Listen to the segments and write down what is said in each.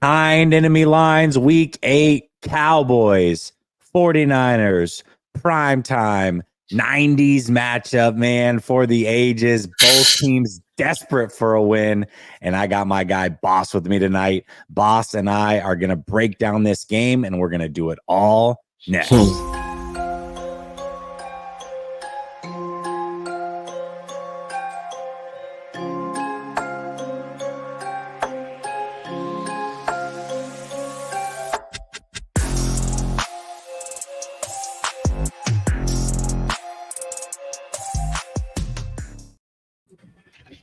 Behind enemy lines, week 8, Cowboys, 49ers, primetime, 90s matchup, man, for the ages. Both teams desperate for a win. And I got my guy Boss with me tonight. Boss and I are going to break down this game, and we're going to do it all next.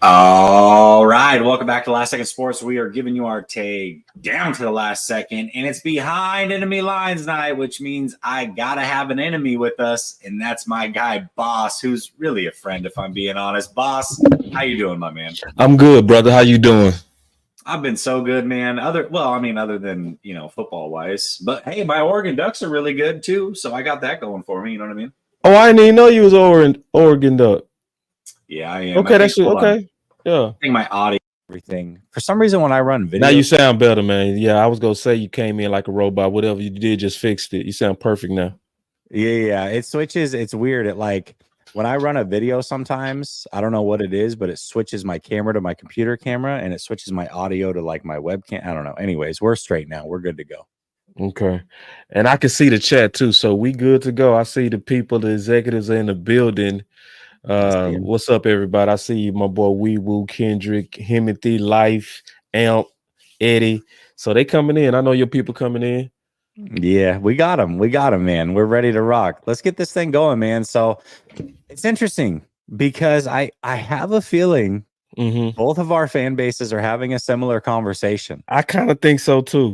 All right, welcome back to Last Second Sports. We are giving you our take down to the last second, and it's behind enemy lines night, which means I gotta have an enemy with us, and that's my guy Boss, who's really a friend, if I'm being honest. Boss, how you doing, my man? I'm good, brother. How you doing? I've been so good, man. Other than football wise, but hey, my Oregon Ducks are really good too, so I got that going for me. You know what I mean? Oh, I didn't even know you was Oregon Duck. Yeah, I am. Okay, that's okay. Yeah. I think my audio, everything. For some reason, when I run video, now you sound better, man. Yeah, I was gonna say you came in like a robot. Whatever you did, just fixed it. You sound perfect now. Yeah. It switches. It's weird. It like when I run a video, sometimes I don't know what it is, but it switches my camera to my computer camera, and it switches my audio to like my webcam. I don't know. Anyways, we're straight now. We're good to go. Okay, and I can see the chat too, so we good to go. I see the people, the executives are in the building. What's up, everybody? I see you, my boy Wee Woo, Kendrick, Himothy, Life, Amp, Eddie. So they coming in. I know your people coming in. Yeah, we got them, man. We're ready to rock. Let's get this thing going, man. So it's interesting because I have a feeling both of our fan bases are having a similar conversation. I kind of think so too.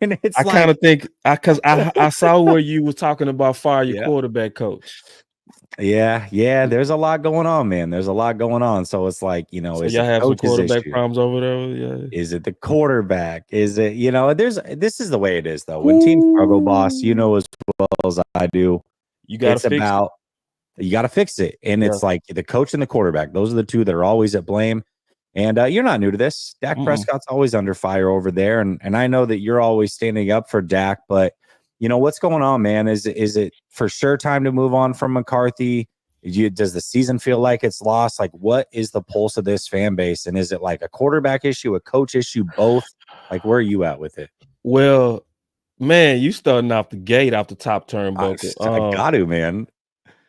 And it's I kind of think because I saw where you were talking about fire your quarterback coach. Yeah. There's a lot going on, man. There's a lot going on. So it's like, so y'all have some quarterback problems over there. Yeah. Is it the quarterback? Is it, this is the way it is though. When teams struggle, Boss, you know as well as I do, you got to fix it. And it's like the coach and the quarterback. Those are the two that are always at blame. And you're not new to this. Dak Prescott's always under fire over there. And I know that you're always standing up for Dak, but what's going on, man? Is it for sure time to move on from McCarthy? Does the season feel like it's lost? Like, what is the pulse of this fan base? And is it like a quarterback issue, a coach issue, both? Like, where are you at with it? Well, man, you starting off the gate, off the top turnbuckle. I got to, man.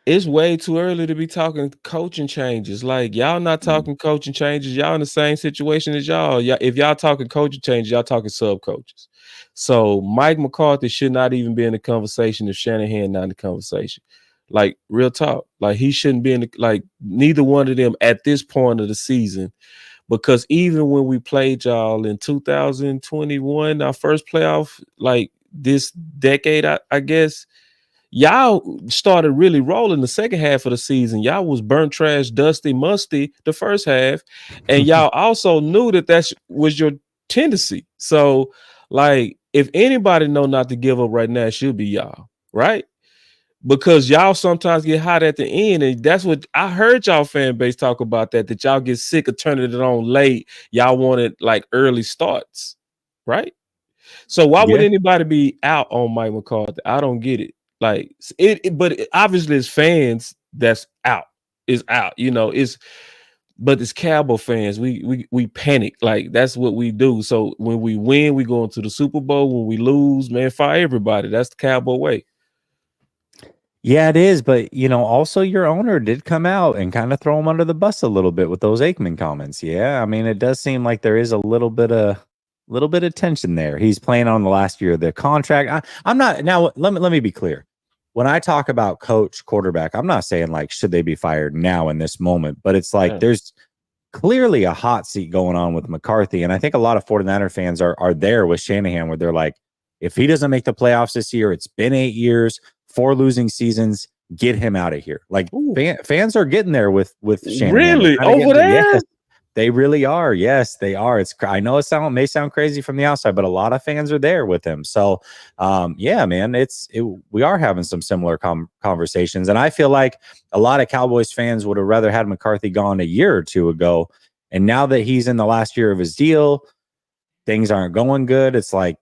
It's way too early to be talking coaching changes. Like, y'all not talking coaching changes. Y'all in the same situation as y'all. If y'all talking coaching changes, y'all talking sub coaches. So Mike McCarthy should not even be in the conversation if Shanahan not in the conversation. Like, real talk. Like, he shouldn't be in the, neither one of them at this point of the season. Because even when we played y'all in 2021, our first playoff, like this decade, I guess, y'all started really rolling the second half of the season. Y'all was burnt trash, dusty, musty the first half. And y'all also knew that was your tendency. So, like, if anybody know not to give up right now, it should be y'all, right? Because y'all sometimes get hot at the end. And that's what I heard y'all fan base talk about, that y'all get sick of turning it on late. Y'all wanted like early starts, right? So why would anybody be out on Mike McCarthy? I don't get it. Like but obviously it's fans that's out. Is out, but it's Cowboy fans. We panic. Like, that's what we do. So when we win, we go into the Super Bowl. When we lose, man, fire everybody. That's the Cowboy way. Yeah, it is. But, also your owner did come out and kind of throw him under the bus a little bit with those Aikman comments. Yeah, I mean, it does seem like there is a little bit of tension there. He's playing on the last year of the contract. I'm not now. Let me be clear. When I talk about coach, quarterback, I'm not saying like should they be fired now in this moment, but it's like there's clearly a hot seat going on with McCarthy, and I think a lot of 49er fans are there with Shanahan, where they're like, if he doesn't make the playoffs this year, it's been 8 years, 4 losing seasons, get him out of here. Like, fans are getting there with Shanahan. Really over there. Yes, they really are. Yes, they are. I know it may sound crazy from the outside, but a lot of fans are there with him. So, yeah, man, we are having some similar conversations, and I feel like a lot of Cowboys fans would have rather had McCarthy gone a year or two ago, and now that he's in the last year of his deal, things aren't going good. It's like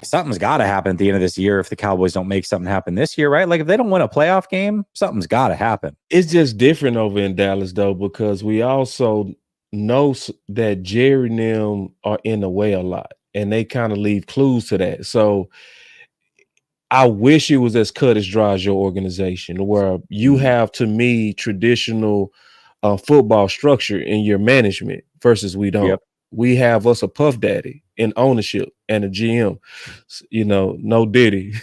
something's got to happen at the end of this year if the Cowboys don't make something happen this year, right? Like if they don't win a playoff game, something's got to happen. It's just different over in Dallas though, because we also know that Jerry and them are in the way a lot, and they kind of leave clues to that. So I wish it was as cut as dry as your organization, where you have, to me, traditional football structure in your management versus we don't. Yep. We have us a puff daddy in ownership and a GM. You know, no Diddy.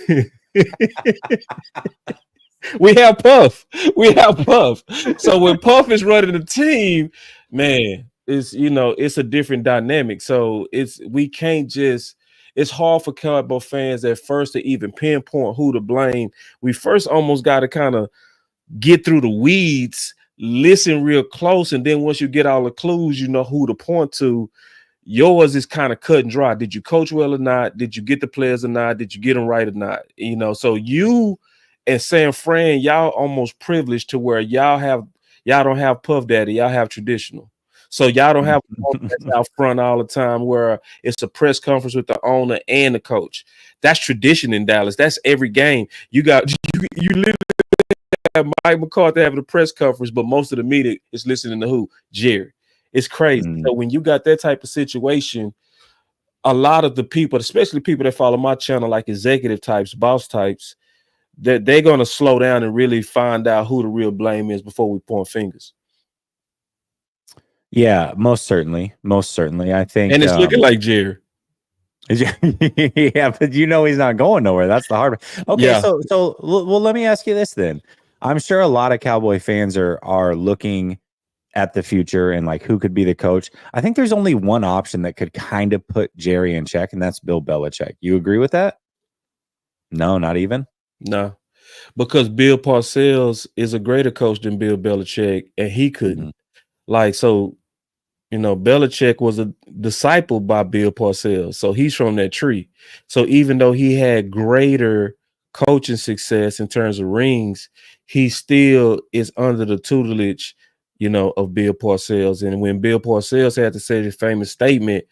We have Puff. We have Puff. So when Puff is running the team, man, it's a different dynamic. So we can't just. It's hard for Cowboy fans at first to even pinpoint who to blame. We first almost got to kind of get through the weeds, listen real close, and then once you get all the clues, you know who to point to. Yours is kind of cut and dry. Did you coach well or not? Did you get the players or not? Did you get them right or not? You know, so you and San Fran, y'all almost privileged to where y'all don't have Puff Daddy, y'all have traditional. So y'all don't have out front all the time where it's a press conference with the owner and the coach. That's tradition in Dallas. That's every game. You literally have Mike McCarthy having a press conference, but most of the media is listening to who? Jerry. It's crazy. So when you got that type of situation, a lot of the people, especially people that follow my channel, like executive types, boss types, that they're going to slow down and really find out who the real blame is before we point fingers. Yeah, most certainly. Most certainly. I think. And it's looking like Jerry. Yeah, but you know he's not going nowhere. That's the hard part. Okay, yeah. So well, let me ask you this then. I'm sure a lot of Cowboy fans are looking at the future and like who could be the coach. I think there's only one option that could kind of put Jerry in check, and that's Bill Belichick. You agree with that? No, not even? No. Because Bill Parcells is a greater coach than Bill Belichick, and he couldn't. Like, so, you know, Belichick was a disciple by Bill Parcells, so he's from that tree. So even though he had greater coaching success in terms of rings, he still is under the tutelage, you know, of Bill Parcells. And when Bill Parcells had to say the famous statement,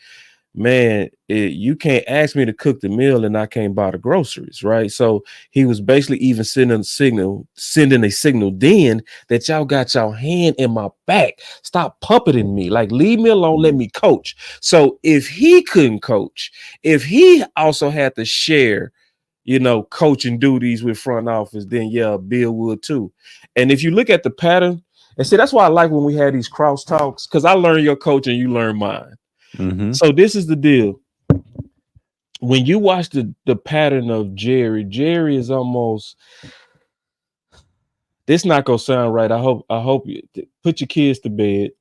man, you can't ask me to cook the meal and I can't buy the groceries, right? So he was basically even sending a signal then that y'all got your hand in my back. Stop puppeting me. Like, leave me alone. Let me coach. So if he couldn't coach, if he also had to share, you know, coaching duties with front office, then yeah, Bill would too. And if you look at the pattern, and see, that's why I like when we had these cross talks, because I learn your coach and you learn mine. So this is the deal. When you watch the pattern of Jerry is almost, this not gonna sound right. I hope you put your kids to bed.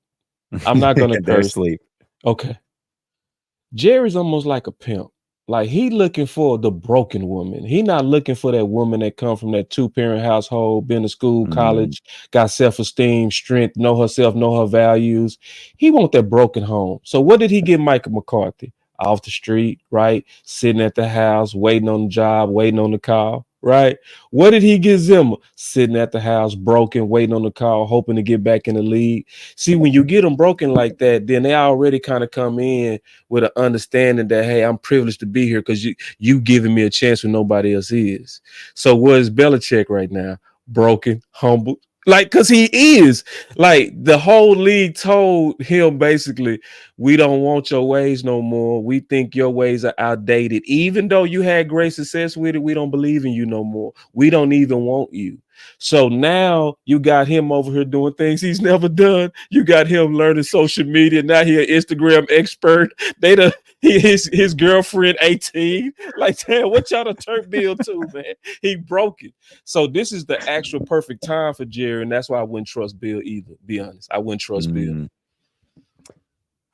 I'm not gonna curse. Sleep. Okay. Jerry's almost like a pimp. Like, he looking for the broken woman. He not looking for that woman that come from that 2-parent household, been to school, college, got self-esteem, strength, know herself, know her values. He want that broken home. So what did he get Michael McCarthy? Off the street, right? Sitting at the house, waiting on the job, waiting on the call, right? What did he get Zimmer? Sitting at the house, broken, waiting on the call, hoping to get back in the league. See, when you get them broken like that, then they already kind of come in with an understanding that, hey, I'm privileged to be here because you giving me a chance when nobody else is. So what is Belichick right now? Broken, humble. Like, because he is. Like, the whole league told him basically, we don't want your ways no more. We think your ways are outdated. Even though you had great success with it, we don't believe in you no more. We don't even want you. So now you got him over here doing things he's never done. You got him learning social media. Now he an Instagram expert. His girlfriend 18. Like, damn, what y'all to turn Bill to, man? He broke it. So this is the actual perfect time for Jerry, and that's why I wouldn't trust Bill either. Be honest, I wouldn't trust Bill.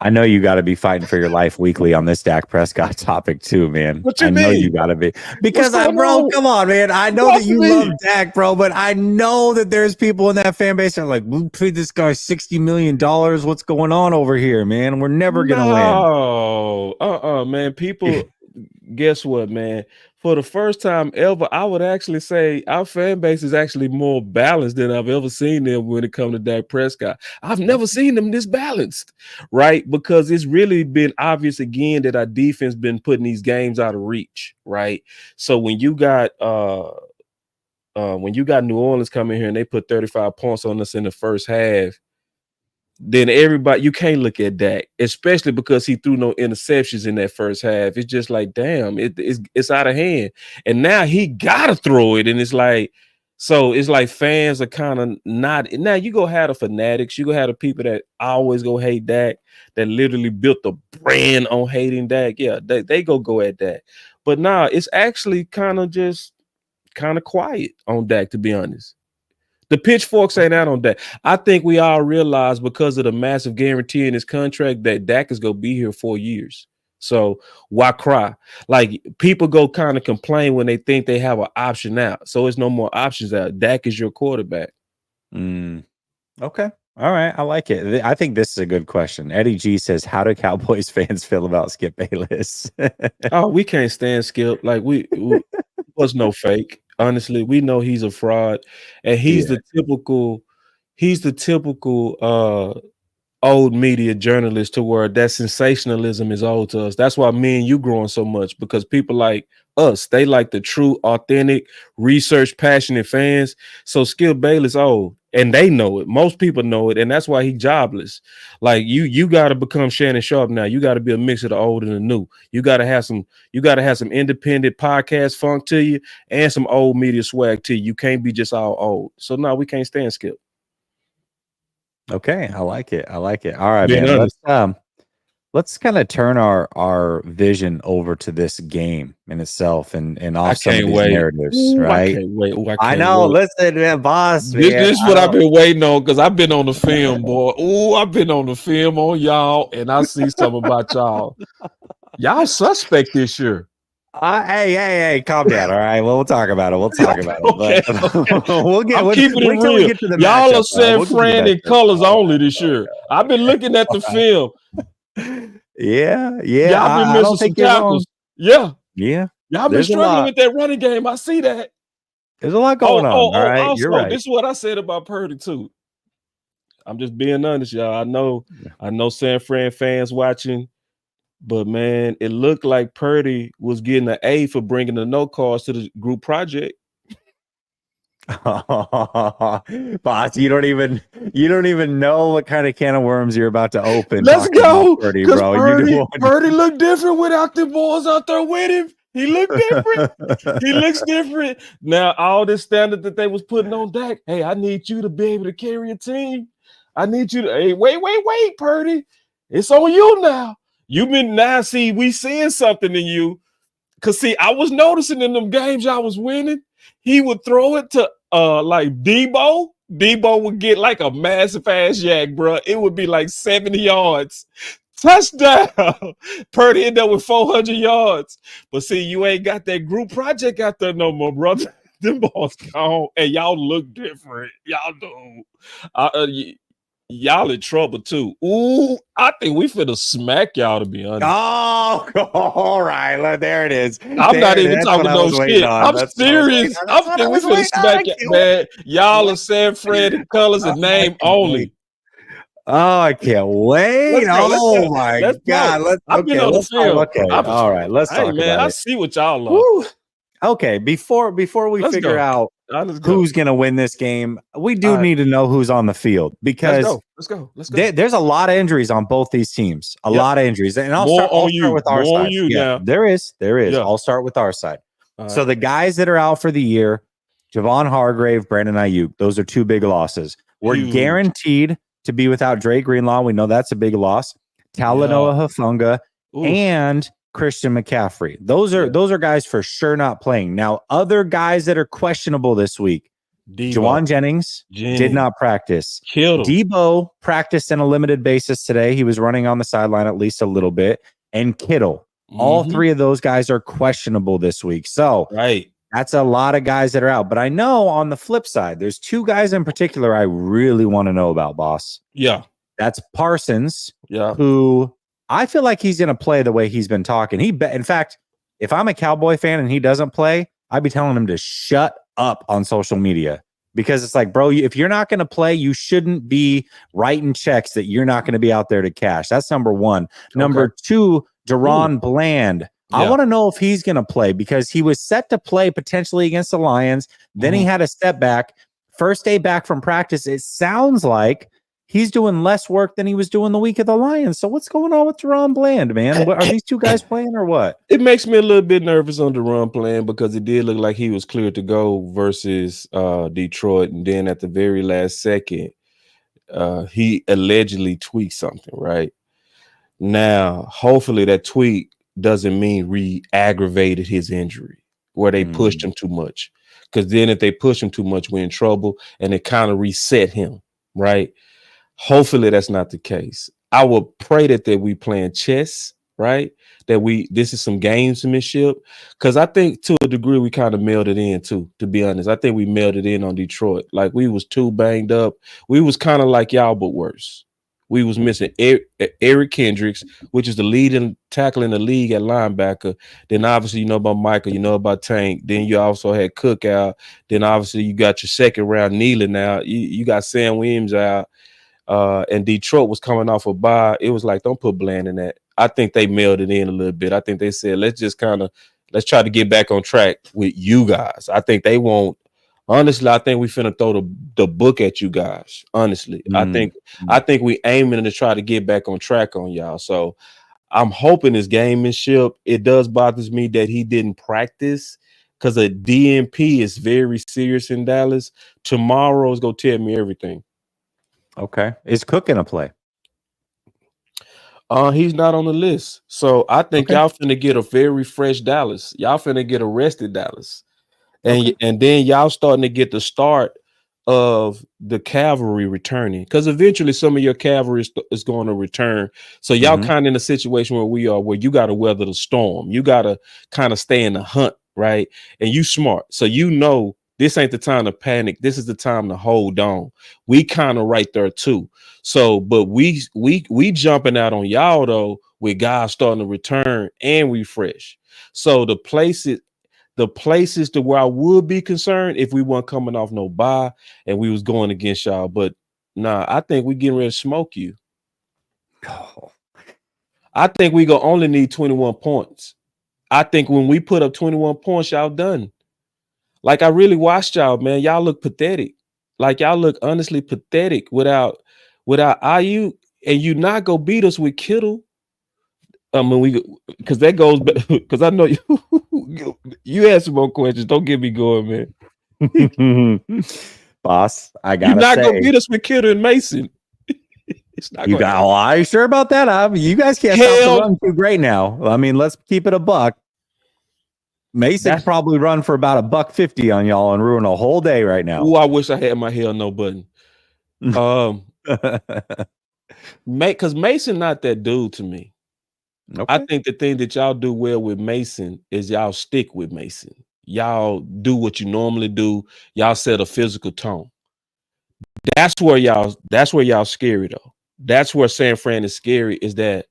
I know you got to be fighting for your life weekly on this Dak Prescott topic too, man. What you mean? I know you got to be, because bro, come on, man. I know that you love Dak, bro, but I know that there's people in that fan base that are like, we paid this guy $60 million. What's going on over here, man? We're never gonna win. Oh, man. People, guess what, man? For the first time ever, I would actually say our fan base is actually more balanced than I've ever seen them when it comes to Dak Prescott. I've never seen them this balanced, right? Because it's really been obvious again that our defense been putting these games out of reach, right? So when you got New Orleans coming here and they put 35 points on us in the first half, then everybody, you can't look at Dak, especially because he threw no interceptions in that first half. It's just like, damn, it's out of hand. And now he gotta throw it. And it's like, so it's like fans are kind of not. Now you go have the fanatics, you go have the people that always go hate Dak, that literally built a brand on hating Dak. Yeah, they go at that. But now it's actually kind of quiet on Dak, to be honest. The pitchforks ain't out on Dak. I think we all realize because of the massive guarantee in his contract that Dak is going to be here 4 years. So why cry? Like, people go kind of complain when they think they have an option out. So it's no more options out. Dak is your quarterback. Okay. All right. I like it. I think this is a good question. Eddie G says, how do Cowboys fans feel about Skip Bayless? Oh, we can't stand Skip. Like, we was no fake. Honestly, we know he's a fraud, and he's the typical old media journalist, to where that sensationalism is old to us. That's why me and you growing so much, because people like us, they like the true, authentic, research, passionate fans. So Skip Bayless old, and they know it. Most people know it, and that's why he jobless. Like, you got to become Shannon Sharp now. You got to be a mix of the old and the new. You got to have some independent podcast funk to you and some old media swag to you. You can't be just all old. So no, we can't stand Skip. Okay, I like it. All right, man. Let's kind of turn our vision over to this game in itself and off some of these narratives, right? I can't wait. I know. Wait. Listen, man, boss. This is what I've been waiting on, because I've been on the film, boy. I've been on the film on y'all, and I see something about y'all. Y'all suspect this year. Hey, calm down. All right. Well, we'll talk about it. Okay. We'll keep it real. Y'all are San Fran in colors only this year. I've been looking at the film. Yeah. Y'all been missing some tackles. Yeah. Y'all been struggling with that running game. I see that. There's a lot going on. All right. Also, you're right. This is what I said about Purdy too. I'm just being honest, y'all. I know San Fran fans watching. But, man, it looked like Purdy was getting an A for bringing the no calls to the group project. Boss, you don't even know what kind of can of worms you're about to open. Let's go, Purdy, bro. Purdy looked different without the boys out there with him. He looked different. He looks different. Now, all this standard that they was putting on Dak, hey, I need you to be able to carry a team. I need you to, hey, wait, Purdy. It's on you now. We seeing something in you. Cause see, I was noticing in them games y'all was winning, he would throw it to like Debo. Debo would get like a massive ass yak, bro. It would be like 70 yards. Touchdown. Purdy ended up with 400 yards. But see, you ain't got that group project out there no more, brother. Them balls gone. And y'all look different. Y'all do. Y'all in trouble too. Ooh, I think we finna smack y'all, to be honest. Oh, all right. Look, there it is. I'm not even talking no shit. I'm serious. I think we finna smack y'all, man. Y'all are San Fran in colors and name only. Oh, I can't wait. Oh my God. I've been on the film. Okay. All right. Let's talk about it. I see what y'all are. Okay. Before we figure out who's going to win this game, we do need to know who's on the field, because let's go. There's a lot of injuries on both these teams. A lot of injuries. And I'll start with our side. Now. There is. Yeah. I'll start with our side. So the guys that are out for the year, Javon Hargrave, Brandon Ayuk, those are two big losses. We're guaranteed to be without Dre Greenlaw. We know that's a big loss. Talanoa Hufanga and Christian McCaffrey. Those are guys for sure not playing. Now, other guys that are questionable this week. Juwan Jennings did not practice. Debo practiced on a limited basis today. He was running on the sideline at least a little bit. And Kittle. All three of those guys are questionable this week. So that's a lot of guys that are out. But I know on the flip side, there's two guys in particular I really want to know about, boss. Yeah. That's Parsons, who I feel like he's going to play the way he's been talking. In fact, if I'm a Cowboy fan and he doesn't play, I'd be telling him to shut up on social media. Because it's like, bro, if you're not going to play, you shouldn't be writing checks that you're not going to be out there to cash. That's number one. Number two, Deron Bland. I want to know if he's going to play because he was set to play potentially against the Lions. Then he had a step back. First day back from practice, it sounds like he's doing less work than he was doing the week of the Lions. So what's going on with Deron Bland, man? Are these two guys playing or what? It makes me a little bit nervous on Deron Bland because it did look like he was cleared to go versus Detroit. And then at the very last second, he allegedly tweaked something, right? Now, hopefully that tweak doesn't mean re-aggravated his injury where they pushed him too much. Because then if they push him too much, we're in trouble and it kind of reset him, right? Hopefully that's not the case. I would pray that we playing chess, right? This is some gamesmanship. Because I think to a degree we kind of mailed it in too, to be honest. I think we mailed it in on Detroit. Like we was too banged up. We was kind of like y'all, but worse. We was missing Eric Kendricks, which is the leading tackle in the league at linebacker. Then obviously you know about Michael, you know about Tank. Then you also had Cook out. Then obviously you got your second round kneeling out. You got Sam Williams out. And Detroit was coming off a bye. It was like, don't put Bland in that. I think they mailed it in a little bit. I think they said, let's try to get back on track with you guys. I think they won't. Honestly, I think we finna throw the book at you guys. Honestly, I think we aiming to try to get back on track on y'all. So I'm hoping this gamemanship. It does bother me that he didn't practice because a DNP is very serious in Dallas. Tomorrow is gonna tell me everything. Okay, is Cook gonna play? He's not on the list. So I think y'all finna get a very fresh Dallas. Y'all finna get arrested Dallas. And then y'all starting to get the start of the cavalry returning because eventually some of your cavalry is going to return. So y'all kind of in a situation where we are, where you got to weather the storm. You got to kind of stay in the hunt, right? And you smart. So you know this ain't the time to panic. This is the time to hold on. We kind of right there too. So, but we jumping out on y'all though with guys starting to return and refresh. So the places to where I would be concerned if we weren't coming off no bye and we was going against y'all. But nah, I think we getting ready to smoke you. Oh. I think we gonna only need 21 points. I think when we put up 21 points, y'all done. Like I really watched y'all, man. Y'all look pathetic. Like y'all look honestly pathetic without IU, and you not go beat us with Kittle. I mean, because that goes because I know you had some more questions. Don't get me going, man. Boss, I gotta say, you're not gonna beat us with Kittle and Mason. It's not. You got. Are you sure about that? You guys can't stop the run too great now. I mean, let's keep it a buck. Mason could probably run for about $150 on y'all and ruin a whole day right now. Oh, I wish I had my hell no button. Because Mason not that dude to me. Okay. I think the thing that y'all do well with Mason is y'all stick with Mason. Y'all do what you normally do. Y'all set a physical tone. That's where y'all scary though. That's where San Fran is scary, is that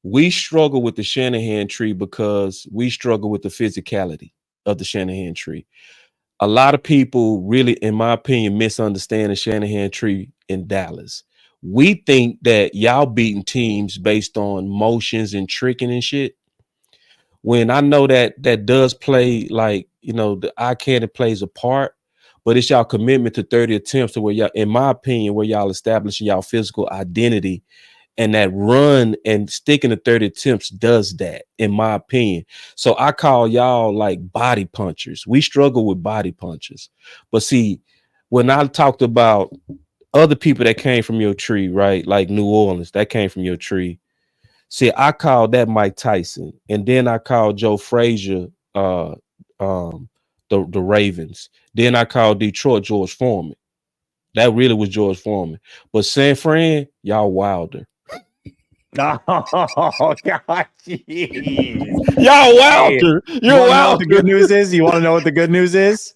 we struggle with the Shanahan tree because we struggle with the physicality of the Shanahan tree. A lot of people really, in my opinion, misunderstand the Shanahan tree in Dallas. We think that y'all beating teams based on motions and tricking and shit. When I know that does play, like, you know, the eye candy plays a part, but it's y'all commitment to 30 attempts to where y'all, in my opinion, where y'all establishing y'all physical identity, and that run and sticking to 30 attempts does that, in my opinion. So I call y'all like body punchers. We struggle with body punches. But see, when I talked about other people that came from your tree, right? Like New Orleans, that came from your tree. See, I called that Mike Tyson. And then I called Joe Frazier the Ravens. Then I called Detroit George Foreman. That really was George Foreman. But San Fran, y'all wilder. Oh God, jeez. Y'all wilder. Hey, you want to know what the good news is? You want to know what the good news is?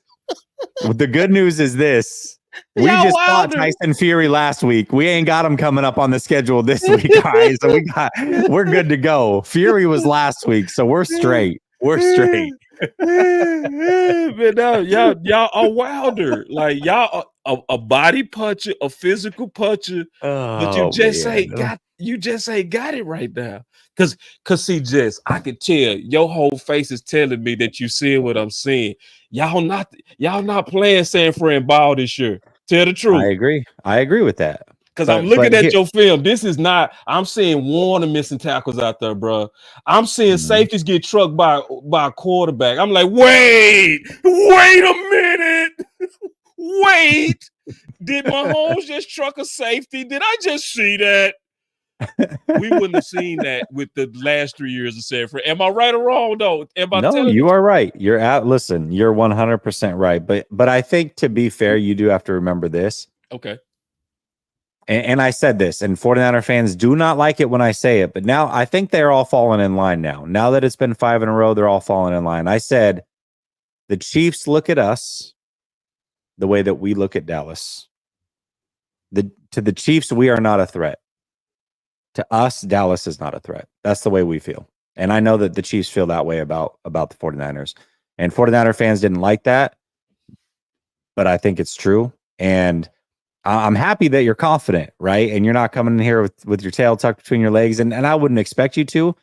The good news is this. We just fought Tyson Fury last week. We ain't got him coming up on the schedule this week, guys. So we're good to go. Fury was last week, so we're straight. We're straight. Man, now, y'all are wilder. Like y'all are a body puncher, a physical puncher, but Oh man. you just ain't got it right now. Cause see, Jess, I can tell your whole face is telling me that you seeing what I'm seeing. Y'all not playing San Fran ball this year. Tell the truth. I agree with that. Because I'm looking at your film. This is not, I'm seeing Warner missing tackles out there, bro. I'm seeing safeties get trucked by a quarterback. I'm like, wait a minute. Wait. Did Mahomes just truck a safety? Did I just see that? We wouldn't have seen that with the last 3 years of San Fran. Am I right or wrong, though? No, you are right. You're out. Listen, you're 100% right. But I think, to be fair, you do have to remember this. Okay. And I said this, and 49er fans do not like it when I say it, but now I think they're all falling in line now. Now that it's been 5 in a row, they're all falling in line. I said the Chiefs look at us the way that we look at Dallas. To the Chiefs, we are not a threat. To us, Dallas is not a threat. That's the way we feel. And I know that the Chiefs feel that way about the 49ers. And 49er fans didn't like that, but I think it's true. And I'm happy that you're confident, right? And you're not coming in here with your tail tucked between your legs. And I wouldn't expect you to.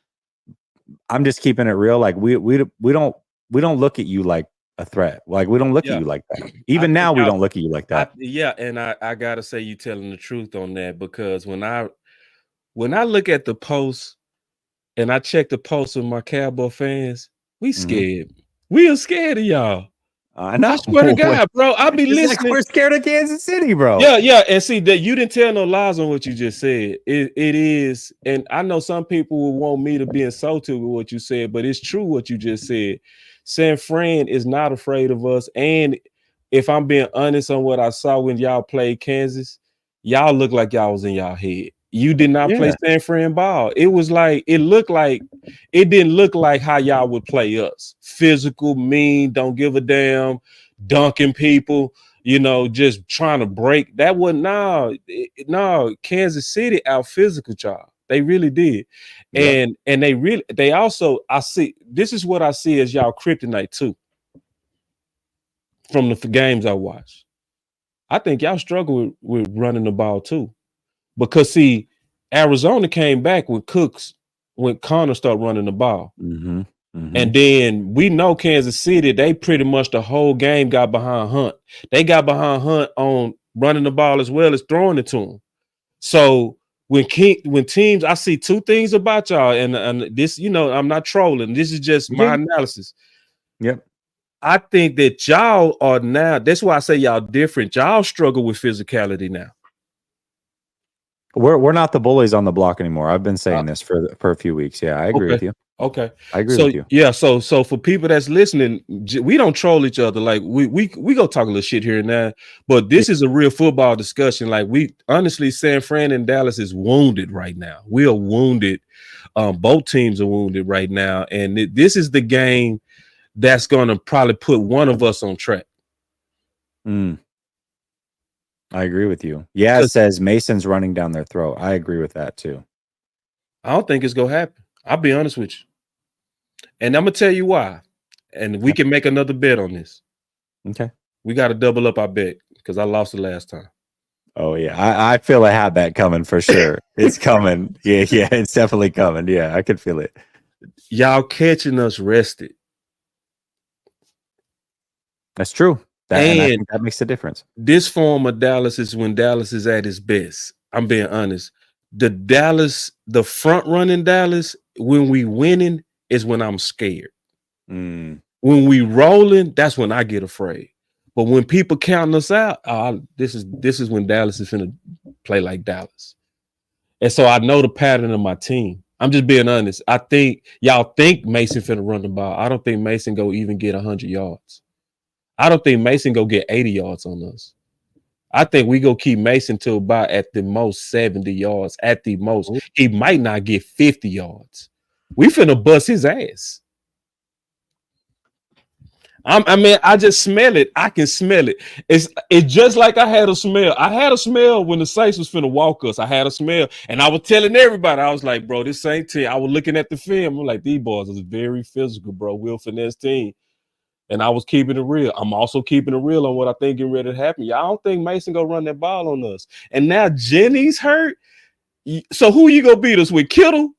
I'm just keeping it real. Like we don't look at you like a threat. Like we don't look at you like that. Even now, we don't look at you like that. And I gotta say, you telling the truth on that, because when I look at the post and I check the post with my Cowboy fans, we scared. We are scared of y'all. I know. I swear to God, bro. I be listening. Like we're scared of Kansas City, bro. Yeah. And see that you didn't tell no lies on what you just said. It is, and I know some people will want me to be insulted with what you said, but it's true what you just said. San Fran is not afraid of us. And if I'm being honest on what I saw when y'all played Kansas, y'all look like y'all was in y'all head. You did not play San Fran ball. It was like, it didn't look like how y'all would play us. Physical, mean, don't give a damn, dunking people, just trying to break. That wasn't, no, Kansas City out physical y'all. They really did. Yep. And they also, I see, this is what I see as y'all kryptonite too. From the games I watched. I think y'all struggle with running the ball too. Because see, Arizona came back with Cooks when Connor started running the ball. Mm-hmm. Mm-hmm. And then we know Kansas City, they pretty much the whole game got behind Hunt. They got behind Hunt on running the ball as well as throwing it to him. So when teams, I see two things about y'all, and this, I'm not trolling. This is just my analysis. Yep. I think that y'all are now, that's why I say y'all different. Y'all struggle with physicality now. We're not the bullies on the block anymore. I've been saying this for a few weeks. Yeah, I agree with you. Okay. I agree with you. Yeah, so for people that's listening, we don't troll each other. Like we go talk a little shit here and there, but this is a real football discussion. Like we honestly, San Fran and Dallas is wounded right now. We are wounded. Both teams are wounded right now, and this is the game that's going to probably put one of us on track. I agree with you. Yeah, it says Mason's running down their throat. I agree with that too. I don't think it's going to happen. I'll be honest with you. And I'm going to tell you why. And we can make another bet on this. Okay. We got to double up our bet because I lost the last time. Oh, yeah. I feel a hat bet coming for sure. It's coming. Yeah, it's definitely coming. Yeah, I can feel it. Y'all catching us rested. That's true. And I think that makes a difference. This form of Dallas is when Dallas is at its best. I'm being honest. The front running Dallas, when we winning, is when I'm scared. When we rolling, that's when I get afraid. But when people counting us out, this is when Dallas is finna play like Dallas. And so I know the pattern of my team. I'm just being honest. I think y'all think Mason finna run the ball. I don't think Mason go even get 100 yards. I don't think Mason go get 80 yards on us. I think we go keep Mason to about at the most 70 yards. At the most, he might not get 50 yards. We finna bust his ass. I mean, I just smell it. I can smell it. It's just like I had a smell. I had a smell when the Saints was finna walk us. I had a smell, and I was telling everybody, I was like, bro, this ain't team. I was looking at the film. I'm like, these boys is very physical, bro. We'll finesse team. And I was keeping it real. I'm also keeping it real on what I think getting ready to happen. Y'all don't think Mason gonna run that ball on us. And now Jenny's hurt. So who you gonna beat us with? Kittle?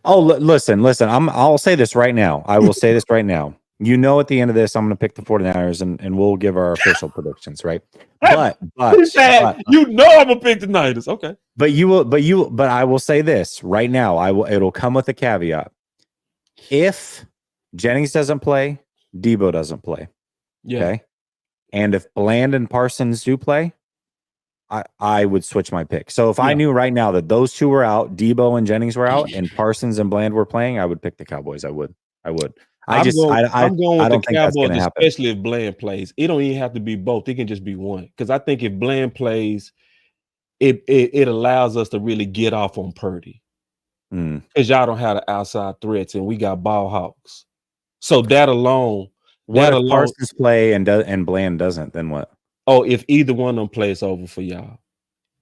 Oh, listen. I'll say this right now. I will say this right now. You know, at the end of this, I'm going to pick the 49ers and we'll give our official predictions, right? But You know I'm gonna pick the Niners. Okay. But I will say this right now. It'll come with a caveat. If Jennings doesn't play, Debo doesn't play. Yeah. Okay. And if Bland and Parsons do play, I would switch my pick. So if I knew right now that those two were out, Debo and Jennings were out, and Parsons and Bland were playing, I would pick the Cowboys. I would. I'm going I with don't the think that's Cowboys, going to happen. especially if Bland plays. It don't even have to be both. It can just be one. Because I think if Bland plays, it allows us to really get off on Purdy. Because y'all don't have the outside threats, and we got ball hawks. So that alone. What if Parsons play and Bland doesn't? Then what? Oh, if either one of them plays over for y'all,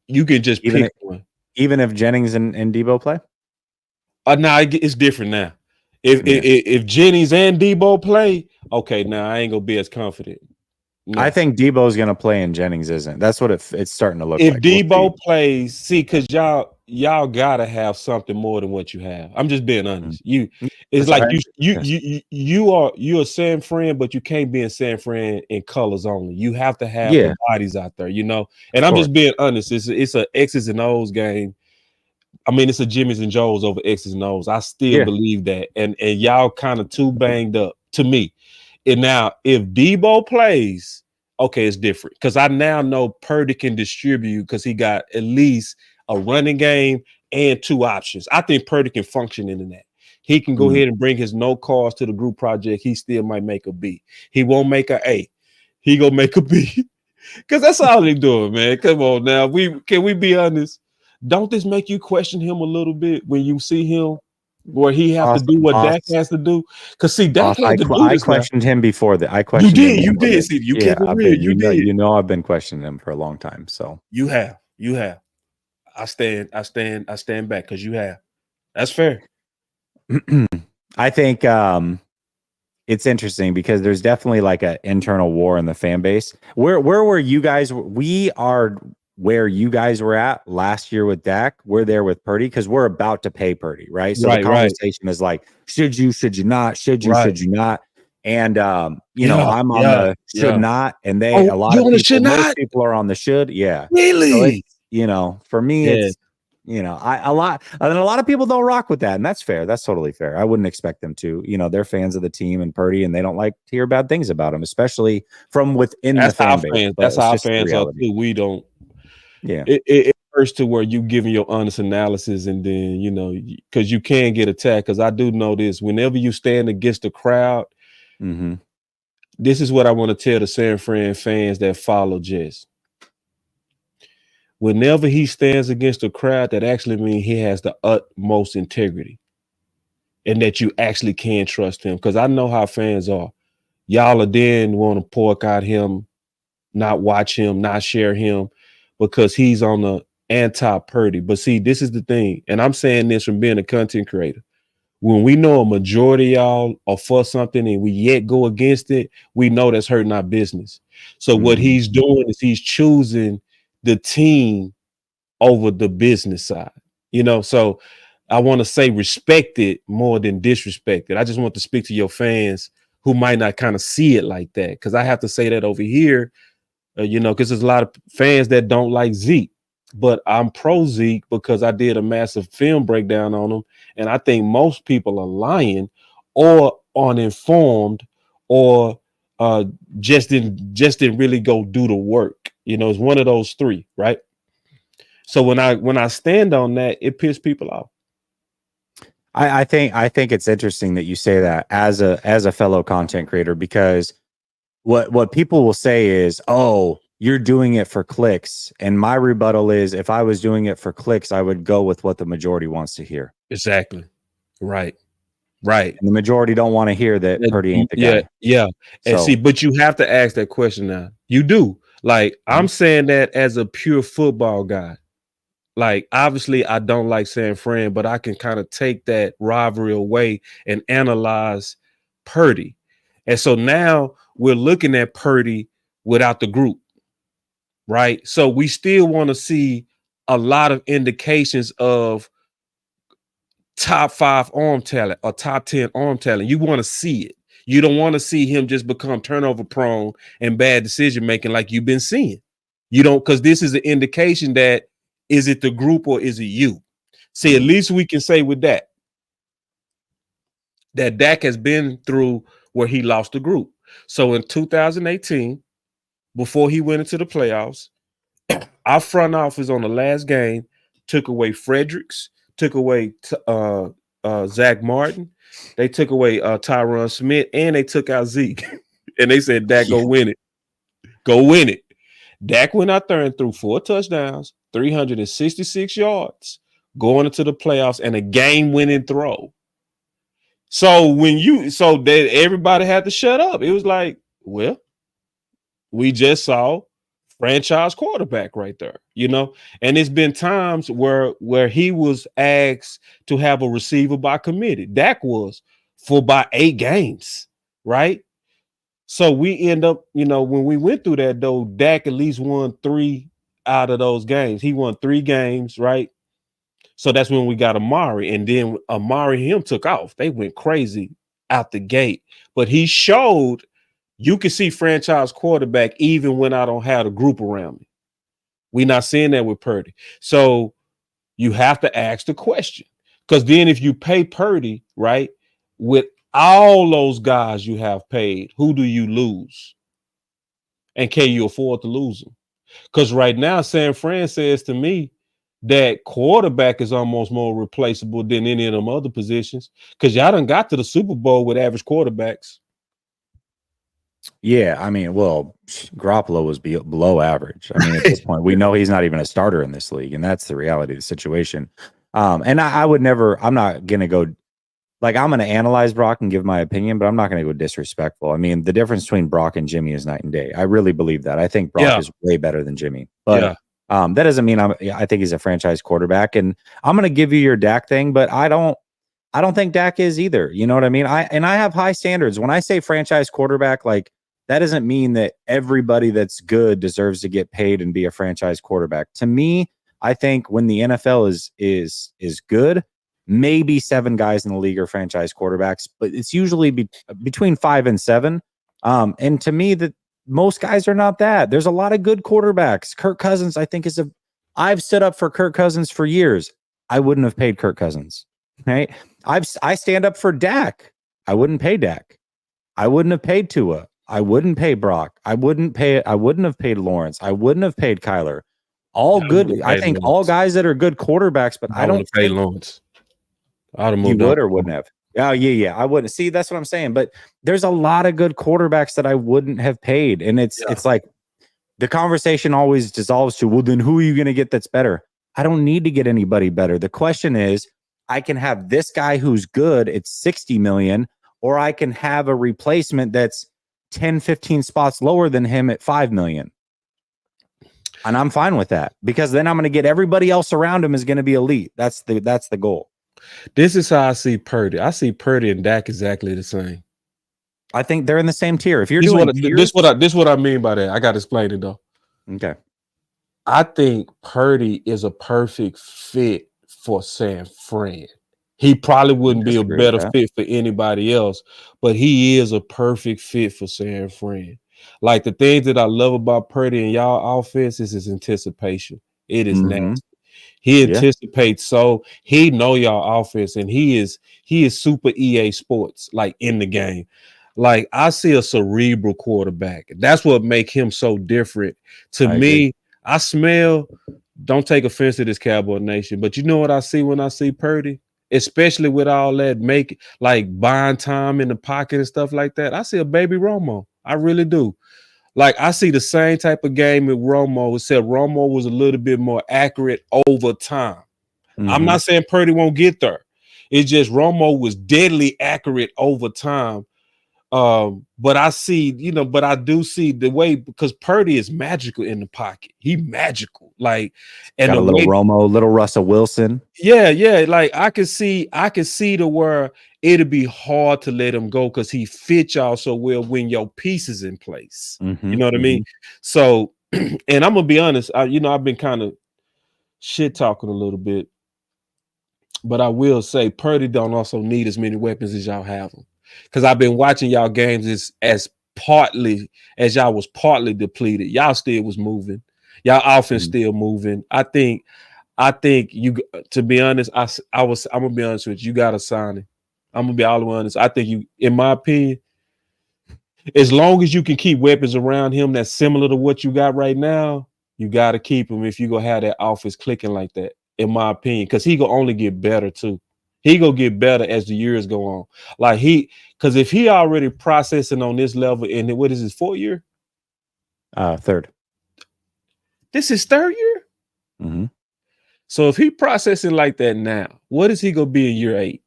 you can just pick one. Even if Jennings and Debo play? Now it's different now. If Jennings and Debo play, okay, now I ain't gonna be as confident. No. I think Debo's gonna play and Jennings isn't. That's what it's starting to look like. If Debo plays, because y'all gotta have something more than what you have. I'm just being honest. It's like you're a San Fran, but you can't be in San Fran in colors only. You have to have the bodies out there, you know. And I'm just being honest. It's a X's and O's game. I mean, it's a Jimmy's and Joe's over X's and O's. I still believe that. And y'all kind of too banged up to me. And now if Debo plays, okay, it's different. Because I now know Purdy can distribute because he got at least a running game and two options. I think Purdy can function in that. He can go ahead and bring his no calls to the group project. He still might make a B. He won't make a A. He gonna make a B. Because that's all they doing, man. Come on now. Can we be honest? Don't this make you question him a little bit when you see him where he have to do what Dak has to do? Because see, Dak had to do this. I questioned him before that. I questioned you did. See, you kept it real. You did. You know, I've been questioning him for a long time. So you have. I stand back because you have. That's fair. I think it's interesting because there's definitely like an internal war in the fan base. Where were you guys? We are where you guys were at last year with Dak. We're there with Purdy because we're about to pay Purdy, right? So the conversation is like, should you not? Should you not? And you know, I'm on the should not, and a lot of people, most people are on the should. Yeah, really. So you know, for me, it's you know, a lot of people don't rock with that, and that's fair. That's totally fair. I wouldn't expect them to. You know, they're fans of the team and Purdy, and they don't like to hear bad things about him, especially from within the fan base. That's how fans are too. We don't. Yeah, it hurts to where you giving your honest analysis, and then you know because you can get attacked. Because I do know this: whenever you stand against the crowd, this is what I want to tell the San Fran fans that follow Jess. Whenever he stands against the crowd, that actually means he has the utmost integrity, and that you actually can trust him. Because I know how fans are. Y'all are then want to pork out him, not watch him, not share him. Because he's on the anti-Purdy. But see, this is the thing, and I'm saying this from being a content creator. When we know a majority of y'all are for something and we yet go against it, we know that's hurting our business. So what he's doing is he's choosing the team over the business side. You know, so I want to say respect it more than disrespect it. I just want to speak to your fans who might not kind of see it like that. Because I have to say that over here. You know, because there's a lot of fans that don't like Zeke, but I'm pro Zeke because I did a massive film breakdown on him, and I think most people are lying or uninformed or just didn't really go do the work. You know, it's one of those three, right? So when I stand on that, it pisses people off. I think it's interesting that you say that as a fellow content creator, because what people will say is, oh, you're doing it for clicks. And my rebuttal is, if I was doing it for clicks, I would go with what the majority wants to hear. Exactly. Right. Right. And the majority don't want to hear that Purdy ain't the guy. Yeah. And see, So but you have to ask that question now. You do. Like, I'm Mhm. saying that as a pure football guy. Like, obviously, I don't like San Fran, but I can kind of take that rivalry away and analyze Purdy. And so now we're looking at Purdy without the group, right? So we still want to see a lot of indications of top 5 arm talent or top 10 arm talent. You want to see it. You don't want to see him just become turnover prone and bad decision making like you've been seeing. You don't, because this is an indication that is it the group or is it you? See, at least we can say with that Dak has been through where he lost the group. So in 2018, before he went into the playoffs, our front office on the last game took away Fredericks, took away Zach Martin, they took away Tyron Smith, and they took out Zeke. And they said, Dak, go win it. Go win it. Dak went out there and threw 4 touchdowns, 366 yards, going into the playoffs, and a game-winning throw. So that everybody had to shut up. It was like, well, we just saw franchise quarterback right there, and it's been times where he was asked to have a receiver by committee. Dak was for by 8 games, right? So we end up, when we went through that though, Dak at least won 3 out of those games. He won 3 games, right? So that's when we got Amari, and then Amari him took off. They went crazy out the gate, but he showed you can see franchise quarterback even when I don't have a group around me. We're not seeing that with Purdy. So you have to ask the question, because then if you pay Purdy, right, with all those guys you have paid, who do you lose? And can you afford to lose them? Because right now, San Fran says to me that quarterback is almost more replaceable than any of them other positions, because y'all done got to the Super Bowl with average quarterbacks. yeah, I mean, well, Garoppolo was below average. I mean, at this point, we know he's not even a starter in this league, and that's the reality of the situation. And I would never. I'm not gonna go. Like, I'm gonna analyze Brock and give my opinion, but I'm not gonna go disrespectful. I mean, the difference between Brock and Jimmy is night and day. I really believe that. I think Brock is way better than Jimmy, but that doesn't mean I think he's a franchise quarterback. And I'm gonna give you your Dak thing, but I don't think Dak is either. You know what I mean? I have high standards. When I say franchise quarterback, like, that doesn't mean that everybody that's good deserves to get paid and be a franchise quarterback. To me, I think when the NFL is good, maybe 7 guys in the league are franchise quarterbacks, but it's usually between 5 and 7. And to me, that most guys are not that. There's a lot of good quarterbacks. Kirk Cousins, I think, I've stood up for Kirk Cousins for years. I wouldn't have paid Kirk Cousins. Right? I stand up for Dak. I wouldn't pay Dak. I wouldn't have paid Tua. I wouldn't pay Brock. I wouldn't have paid Lawrence. I wouldn't have paid Kyler. All good. I think all guys that are good quarterbacks, but I don't pay Lawrence. I'd have moved you would or wouldn't have. Oh, yeah. I wouldn't. See, that's what I'm saying. But there's a lot of good quarterbacks that I wouldn't have paid. And it's like the conversation always dissolves to, well, then who are you going to get that's better? I don't need to get anybody better. The question is, I can have this guy who's good at 60 million, or I can have a replacement that's 10, 15 spots lower than him at 5 million. And I'm fine with that, because then I'm going to get everybody else around him is going to be elite. That's the goal. This is how I see Purdy. I see Purdy and Dak exactly the same. I think they're in the same tier. If you're this doing what I mean by that. I got to explain it though. Okay. I think Purdy is a perfect fit for San Fran. He probably wouldn't be a better fit for anybody else, but he is a perfect fit for San Fran. Like, the things that I love about Purdy and y'all offense is his anticipation. It is nasty. He anticipates, so he know y'all offense, and he is super EA Sports, like, in the game. Like, I see a cerebral quarterback. That's what make him so different to me. I smell. Don't take offense to this, Cowboy Nation, but you know what I see when I see Purdy, especially with all that buying time in the pocket and stuff like that. I see a baby Romo. I really do. Like, I see the same type of game with Romo, except Romo was a little bit more accurate over time. I'm not saying Purdy won't get there. It's just Romo was deadly accurate over time. But I see, but I do see the way, because Purdy is magical in the pocket. He magical, like, and Got the a little way, Romo, little Russell Wilson. yeah, like I can see to where it'd be hard to let him go because he fits y'all so well when your pieces in place. Mm-hmm, You know what I mean? So, and I'm gonna be honest, I've been kind of shit talking a little bit, but I will say Purdy don't also need as many weapons as y'all have them. Because I've been watching y'all games as y'all was partly depleted. Y'all still was moving. Y'all offense still moving. I think you, to be honest, I'm gonna be honest with you. You gotta sign him. I'm gonna be all the way honest. I think you, in my opinion, as long as you can keep weapons around him that's similar to what you got right now, you got to keep him if you gonna have that offense clicking like that, in my opinion, because he gonna only get better too. He gonna get better as the years go on. Like because if he already processing on this level, and what is his 4th year? Third. This is 3rd year. Mm-hmm. So if he processing like that now, what is he gonna be in year 8?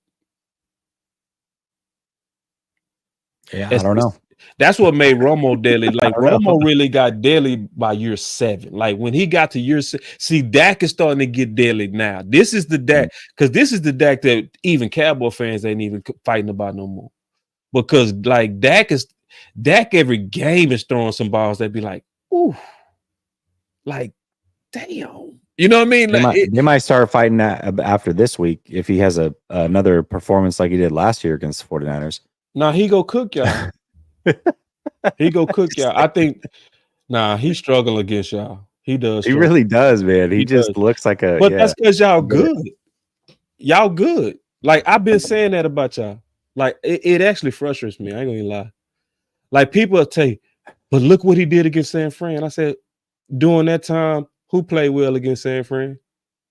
Yeah, I don't know. That's what made Romo deadly. Like Romo really got deadly by year 7. Like when he got to year 6, see, Dak is starting to get deadly now. This is the Dak, because this is the Dak that even Cowboy fans ain't even fighting about no more. Because like Dak every game is throwing some balls that be like, ooh, like, damn. You know what I mean? They might start fighting that after this week if he has another performance like he did last year against the 49ers. Nah, he go cook y'all. He go cook y'all. I think, he struggle against y'all. He does. He really does, man. He just looks like a. But that's because y'all good. Y'all good. Like I've been saying that about y'all. Like it actually frustrates me. I ain't gonna lie. Like people will tell you, but look what he did against San Fran. I said, during that time, who played well against San Fran?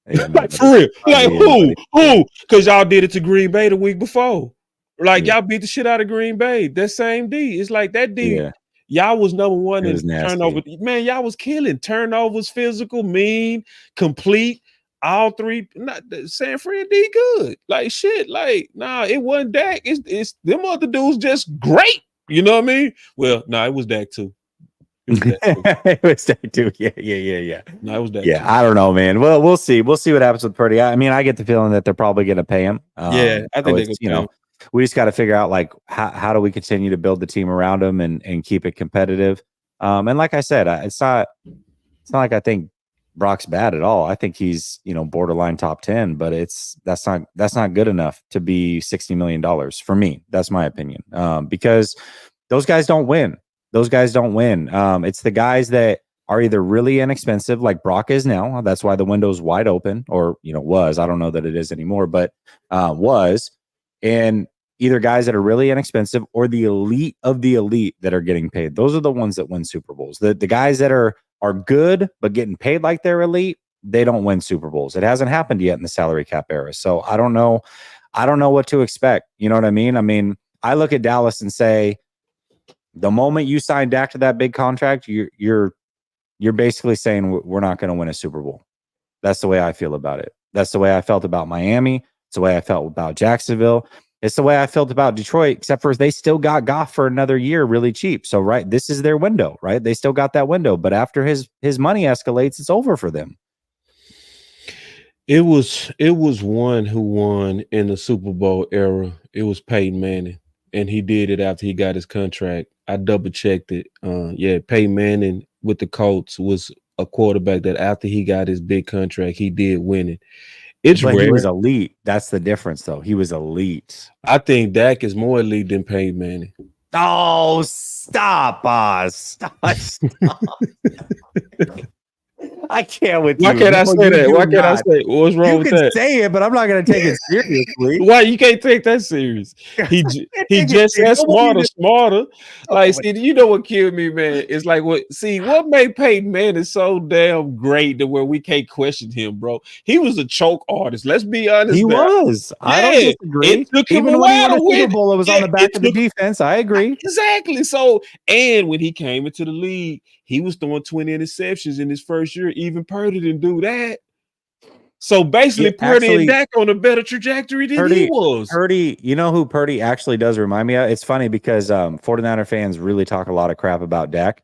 Yeah, like for real. Like who? Because y'all did it to Green Bay the week before. Like y'all beat the shit out of Green Bay. That same D. It's like that D. Yeah. Y'all was number one in turnover. Man, y'all was killing turnovers, physical, mean, complete. All three. San Fran D good. Like shit. Like it wasn't Dak. It's them other dudes just great. You know what I mean? Well, it was Dak too. It was Dak too. Yeah. No, it was Dak. Yeah, I don't know, man. Well, we'll see. We'll see what happens with Purdy. I mean, I get the feeling that they're probably going to pay him. I think they're going to. We just got to figure out like how do we continue to build the team around him and keep it competitive. And like I said, it's not like I think Brock's bad at all. I think he's borderline top 10, but that's not good enough to be $60 million for me. That's my opinion. Because those guys don't win. It's the guys that are either really inexpensive, like Brock is now. That's why the window's wide open, or was. I don't know that it is anymore, but was. And either guys that are really inexpensive or the elite of the elite that are getting paid. Those are the ones that win Super Bowls. The guys that are good but getting paid like they're elite, they don't win Super Bowls. It hasn't happened yet in the salary cap era. So I don't know what to expect. You know what I mean? I mean, I look at Dallas and say, the moment you sign Dak to that big contract, you're basically saying we're not going to win a Super Bowl. That's the way I feel about it. That's the way I felt about Miami. It's the way I felt about Jacksonville. It's the way I felt about Detroit, except for they still got Goff for another year really cheap. So, right, this is their window, right? They still got that window. But after his money escalates, it's over for them. It was one who won in the Super Bowl era. It was Peyton Manning, and he did it after he got his contract. I double checked it. Peyton Manning with the Colts was a quarterback that after he got his big contract, he did win it. But he was elite. That's the difference, though. He was elite. I think Dak is more elite than Peyton Manning. Oh, stop us. Stop. I can't with you. Why can't I say that? Why can't I say it? What's wrong with that? You can say it, but I'm not going to take it seriously. Why you can't take that serious? He just said smarter. Like, see, you know what killed me, man? It's like what made Peyton Manning so damn great to where we can't question him, bro. He was a choke artist. Let's be honest. He was. I don't disagree. It took him Even a when he while won to the win. Super Bowl, it was on the back of the defense. I agree. Exactly. So, and when he came into the league, he was throwing 20 interceptions in his first year. Even Purdy didn't do that. So basically, Purdy and actually, Dak on a better trajectory than he Purdy, was. you know who Purdy actually does remind me of? It's funny because 49er fans really talk a lot of crap about Dak.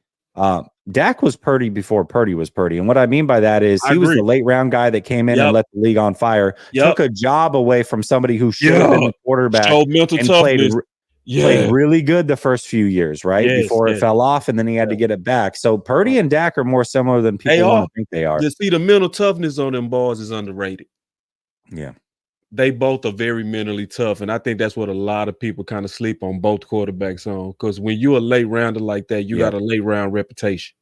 Dak was Purdy before Purdy was Purdy. And what I mean by that is I he was the agree. late round guy that came in and Yep. let the league on fire, Yep. took a job away from somebody who should have been the quarterback Showed mental and played toughness. really good the first few years, right? Yes, Before it yes. fell off and then he had to get it back. So Purdy and Dak are more similar than They people want are. to think they are. You see, the mental toughness on them boys is underrated. Yeah. They both are very mentally tough, and I think that's what a lot of people kind of sleep on both quarterbacks on. Because when you're a late rounder like that, you got a late round reputation.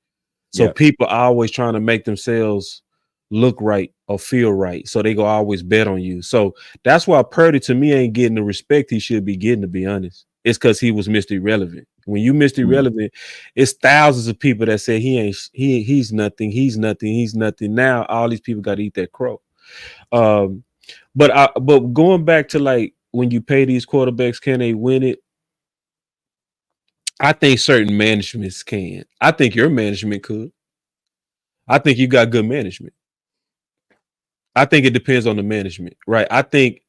So people are always trying to make themselves look right or feel right. So they go always bet on you. So that's why Purdy to me ain't getting the respect he should be getting, to be honest. It's because he was Mr. Irrelevant. When you Mr. Irrelevant, it's thousands of people that say he's nothing, he's nothing, he's nothing. Now all these people got to eat that crow. But going back to like when you pay these quarterbacks, can they win it? I think certain managements can. I think your management could. I think you got good management. I think it depends on the management, right? I think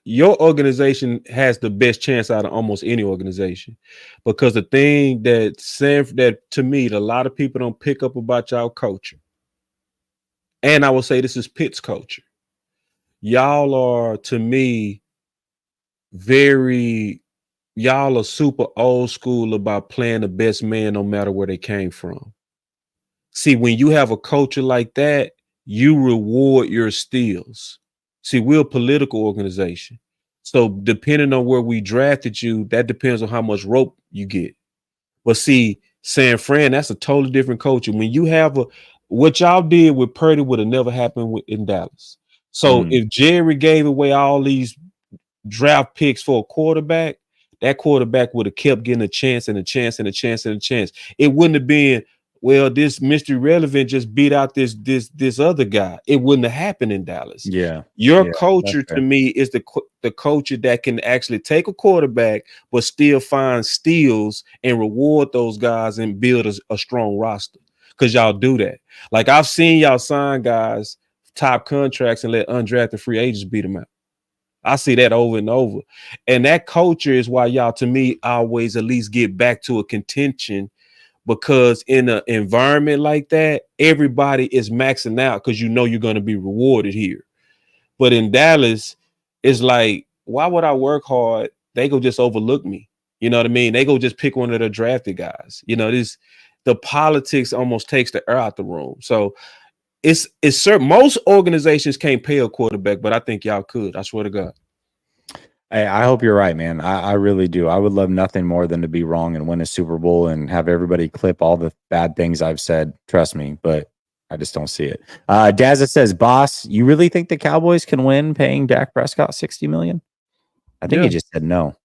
your organization has the best chance out of almost any organization, because the thing that to me, a lot of people don't pick up about y'all culture, and I will say this is Pitt's culture. Y'all are, to me, y'all are super old school about playing the best man no matter where they came from. See, when you have a culture like that, you reward your steals. See, we're a political organization. So depending on where we drafted you, that depends on how much rope you get. But see, San Fran, that's a totally different culture. When you have what y'all did with Purdy would have never happened in Dallas. So if Jerry gave away all these draft picks for a quarterback, that quarterback would have kept getting a chance and a chance and a chance and a chance. It wouldn't have been, well, this Mr. Relevant just beat out this other guy. It wouldn't have happened in Dallas. Your culture to me is the culture that can actually take a quarterback but still find steals and reward those guys and build a strong roster, because y'all do that. Like, I've seen y'all sign guys top contracts and let undrafted free agents beat them out. I see that over and over. And that culture is why y'all, to me, always at least get back to a contention, because in an environment like that, everybody is maxing out because you know you're going to be rewarded here. But in Dallas, it's like, why would I work hard? They go just overlook me. You know what I mean? They go just pick one of their drafted guys. You know, the politics almost takes the air out the room. So it's certain, most organizations can't pay a quarterback, but I think y'all could. I swear to God. Hey, I hope you're right, man. I really do. I would love nothing more than to be wrong and win a Super Bowl and have everybody clip all the bad things I've said. Trust me, but I just don't see it. Dazza says, "Boss, you really think the Cowboys can win paying Dak Prescott $60 million?" I think he just said no.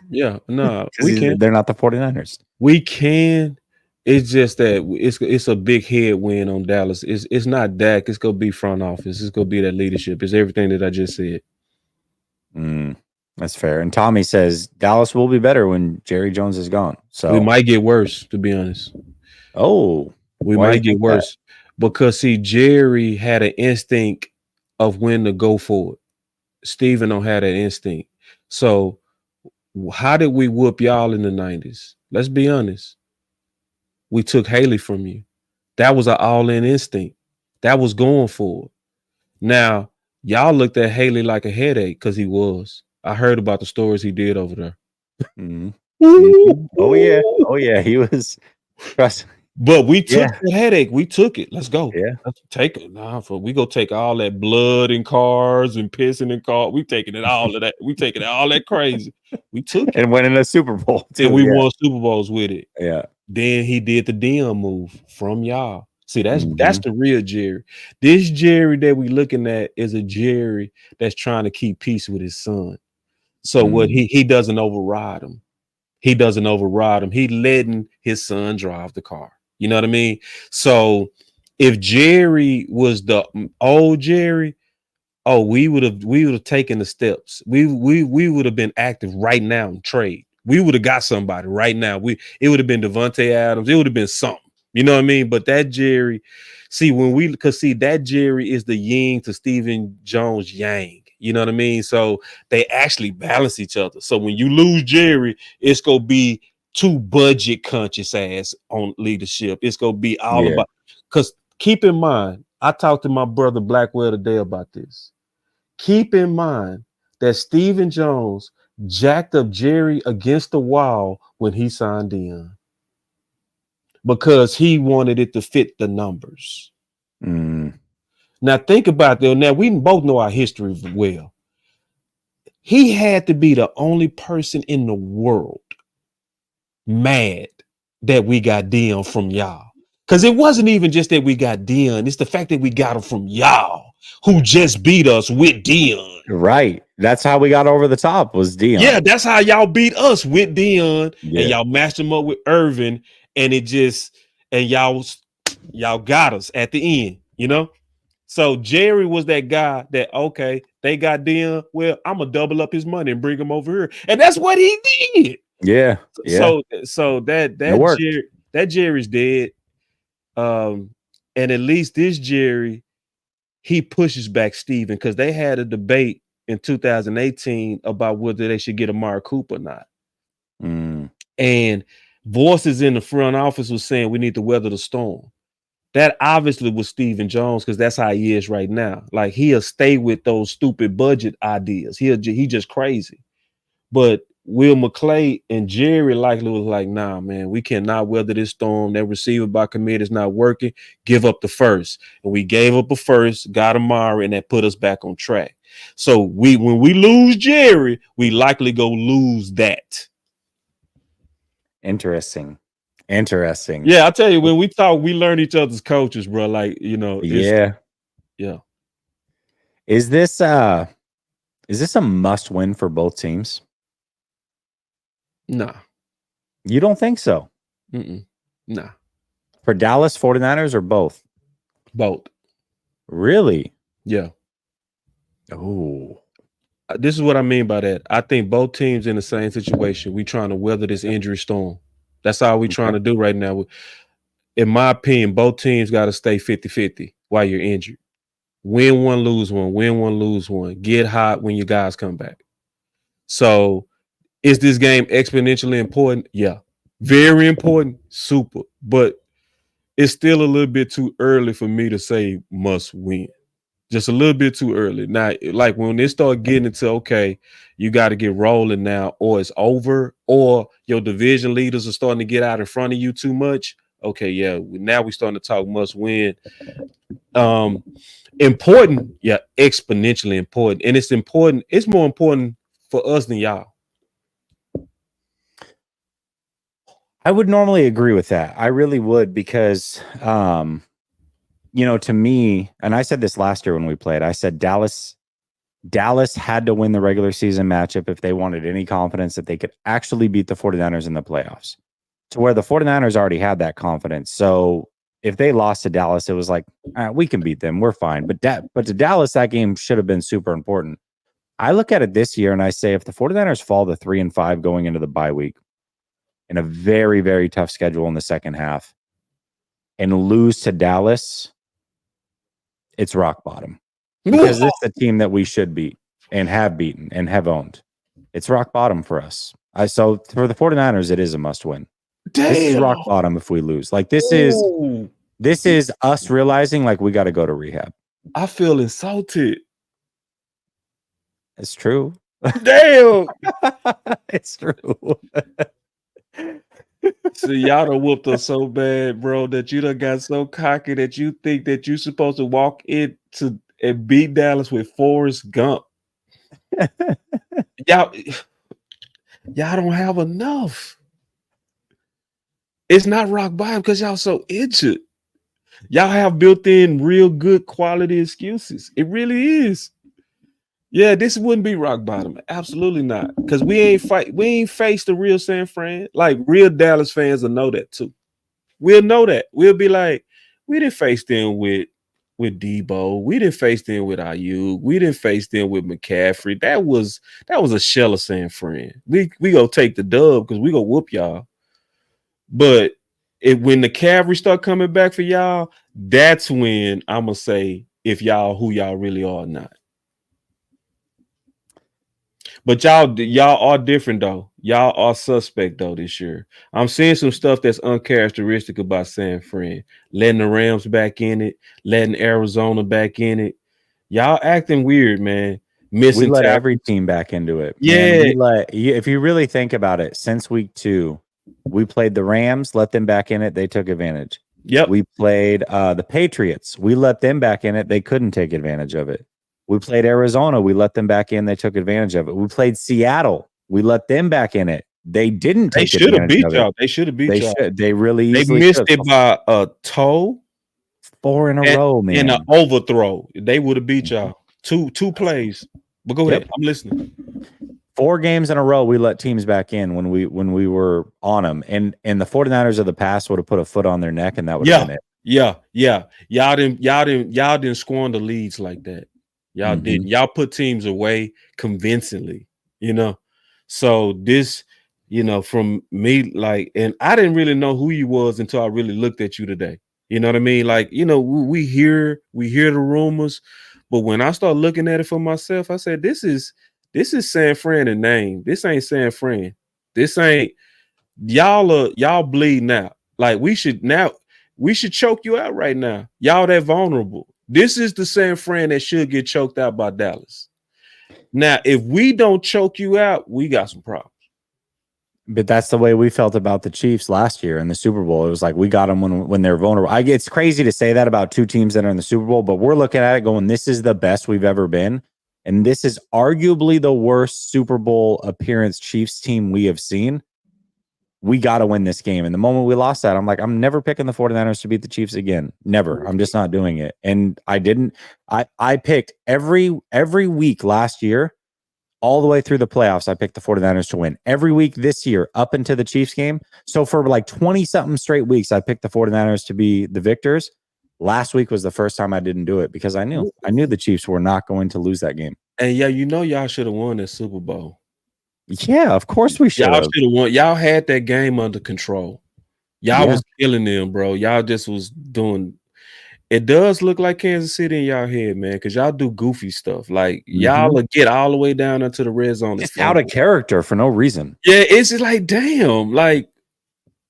Yeah, no, we can. They're not the 49ers. We can. It's just that it's a big headwind on Dallas. It's not Dak. It's gonna be front office. It's gonna be that leadership. It's everything that I just said. That's fair. And Tommy says Dallas will be better when Jerry Jones is gone. So we might get worse, to be honest. Oh, we might get worse because, see, Jerry had an instinct of when to go for it. Steven don't have that instinct. So how did we whoop y'all in the 90s? Let's be honest. We took Haley from you. That was an all-in instinct. That was going for it. Now, y'all looked at Haley like a headache because he was. I heard about the stories he did over there. Oh yeah, he was. But we took the headache. We took it. Let's go. Yeah, let's take it. We go take all that blood in cars and pissing in cars. We taking it all of that. We taking all that crazy. We took it and winning a Super Bowl too. And we won Super Bowls with it. Yeah. Then he did the DM move from y'all. See, that's the real Jerry. This Jerry that we looking at is a Jerry that's trying to keep peace with his son. So what he doesn't override him. He doesn't override him. He letting his son drive the car. You know what I mean? So if Jerry was the old Jerry, we would have taken the steps. We would have been active right now in trade. We would have got somebody right now. It would have been Devontae Adams. It would have been something. You know what I mean? But that Jerry, See, that Jerry is the yin to Stephen Jones yang. You know what I mean? So they actually balance each other. So when you lose Jerry, it's gonna be too budget conscious ass on leadership. It's gonna be all Yeah. about, because keep in mind, I talked to my brother Blackwell today about this. Keep in mind that Stephen Jones jacked up Jerry against the wall when he signed Dion because he wanted it to fit the numbers. Mm. Now think about that. Now we both know our history well. He had to be the only person in the world mad that we got Dion from y'all. Because it wasn't even just that we got Dion, it's the fact that we got him from y'all who just beat us with Dion. Right. That's how we got over the top was Dion. Yeah, that's how y'all beat us with Dion, Yeah. and y'all matched him up with Irvin, and y'all got us at the end, you know? So Jerry was that guy that, okay, they got Dion. Well, I'm gonna double up his money and bring him over here. And that's what he did. Yeah. Yeah. So that Jerry's dead. And at least this Jerry, he pushes back Steven, because they had a debate in 2018 about whether they should get Amari Cooper or not. Mm. And voices in the front office was saying we need to weather the storm. That obviously was Stephen Jones, because that's how he is right now. Like, he'll stay with those stupid budget ideas. He just crazy. But Will McClay and Jerry likely was like, nah, man, we cannot weather this storm. That receiver by committee is not working. Give up the first. And we gave up a first, got Amari, and that put us back on track. So when we lose Jerry, we likely go lose that. Interesting. Yeah, I tell you, when we talk, we learn each other's coaches, bro. Like, you know, yeah. Is this a must win for both teams? Nah. You don't think so? Nah. For Dallas 49ers or both? Both. Really? Yeah. Oh. This is what I mean by that. I think both teams in the same situation. We trying to weather this injury storm. That's all we trying to do right now. In my opinion, both teams got to stay 50-50 while you're injured. Win one, lose one. Win one, lose one. Get hot when your guys come back. So, is this game exponentially important? Yeah. Very important. Super. But it's still a little bit too early for me to say must win. Just a little bit too early. Now, like when they start getting into, okay, you got to get rolling now, or it's over, or your division leaders are starting to get out in front of you too much. Okay, yeah, now we're starting to talk must win. Important, yeah, exponentially important. And it's important, it's more important for us than y'all. I would normally agree with that. I really would, because you know, to me, and I said this last year when we played, I said Dallas had to win the regular season matchup if they wanted any confidence that they could actually beat the 49ers in the playoffs, to where the 49ers already had that confidence. So if they lost to Dallas, it was like, we can beat them. We're fine. But to Dallas, that game should have been super important. I look at it this year and I say, if the 49ers fall to 3-5 going into the bye week in a very, very tough schedule in the second half and lose to Dallas, it's rock bottom, because it's the team that we should beat and have beaten and have owned. It's rock bottom for us. So for the 49ers, it is a must win. Damn. This is rock bottom if we lose. Like, this is us realizing, like, we got to go to rehab. I feel insulted. It's true. Damn. It's true. So y'all done whooped us so bad, bro, that you done got so cocky that you think that you're supposed to walk into and beat Dallas with Forrest Gump. Y'all don't have enough. It's not rock bottom because y'all so injured. Y'all have built in real good quality excuses. It really is. Yeah, this wouldn't be rock bottom. Absolutely not. Because we ain't faced the real San Fran. Like, real Dallas fans will know that too. We'll know that. We'll be like, we didn't face them with Debo. We didn't face them with Ayuk. We didn't face them with McCaffrey. That was a shell of San Fran. We gonna take the dub because we gonna whoop y'all. But when the cavalry start coming back for y'all, that's when I'm gonna say if y'all who y'all really are or not. But y'all are different though. Y'all are suspect though this year. I'm seeing some stuff that's uncharacteristic about San Fran. Letting the Rams back in it, letting Arizona back in it. Y'all acting weird, man. We Missing let every tackles. team back into it, man. Yeah. If you really think about it, since week 2, we played the Rams, let them back in it, they took advantage. Yep. We played the Patriots, we let them back in it, they couldn't take advantage of it. We played Arizona, we let them back in, they took advantage of it. We played Seattle, we let them back in it, they didn't They take should have advantage beat of it. y'all. They should have beat y'all. They really They easily missed should. it by a toe 4 in a row, man. and an overthrow. They would have beat y'all. Two plays. But go ahead. I'm listening. 4 games in a row we let teams back in when we were on them, and the 49ers of the past would have put a foot on their neck, and that would have been it. Yeah. Y'all didn't squander leads like that. Y'all didn't. Y'all put teams away convincingly, you know. So this, from me, like, and I didn't really know who you was until I really looked at you today. You know what I mean? Like, we hear the rumors, but when I start looking at it for myself, I said, this is San Fran in name. This ain't San Fran. This ain't y'all bleeding out. Like we should choke you out right now. Y'all that vulnerable. This is the San Fran that should get choked out by Dallas. Now, if we don't choke you out, we got some problems. But that's the way we felt about the Chiefs last year in the Super Bowl. It was like we got them when they're vulnerable. It's crazy to say that about 2 teams that are in the Super Bowl, but we're looking at it going, this is the best we've ever been. And this is arguably the worst Super Bowl appearance Chiefs team we have seen. We got to win this game. And the moment we lost that, I'm like, I'm never picking the 49ers to beat the Chiefs again. Never. I'm just not doing it. And I didn't. I picked every week last year, all the way through the playoffs, I picked the 49ers to win. Every week this year, up into the Chiefs game. So for like 20-something straight weeks, I picked the 49ers to be the victors. Last week was the first time I didn't do it because I knew the Chiefs were not going to lose that game. And yeah, y'all should have won that Super Bowl. Yeah, of course we should have. Y'all should have won. Y'all had that game under control. Y'all was killing them, bro. Y'all just was doing. It does look like Kansas City in y'all head, man, because y'all do goofy stuff. Like y'all will get all the way down into the red zone. Just out of character for no reason. Yeah, it's just like, damn, like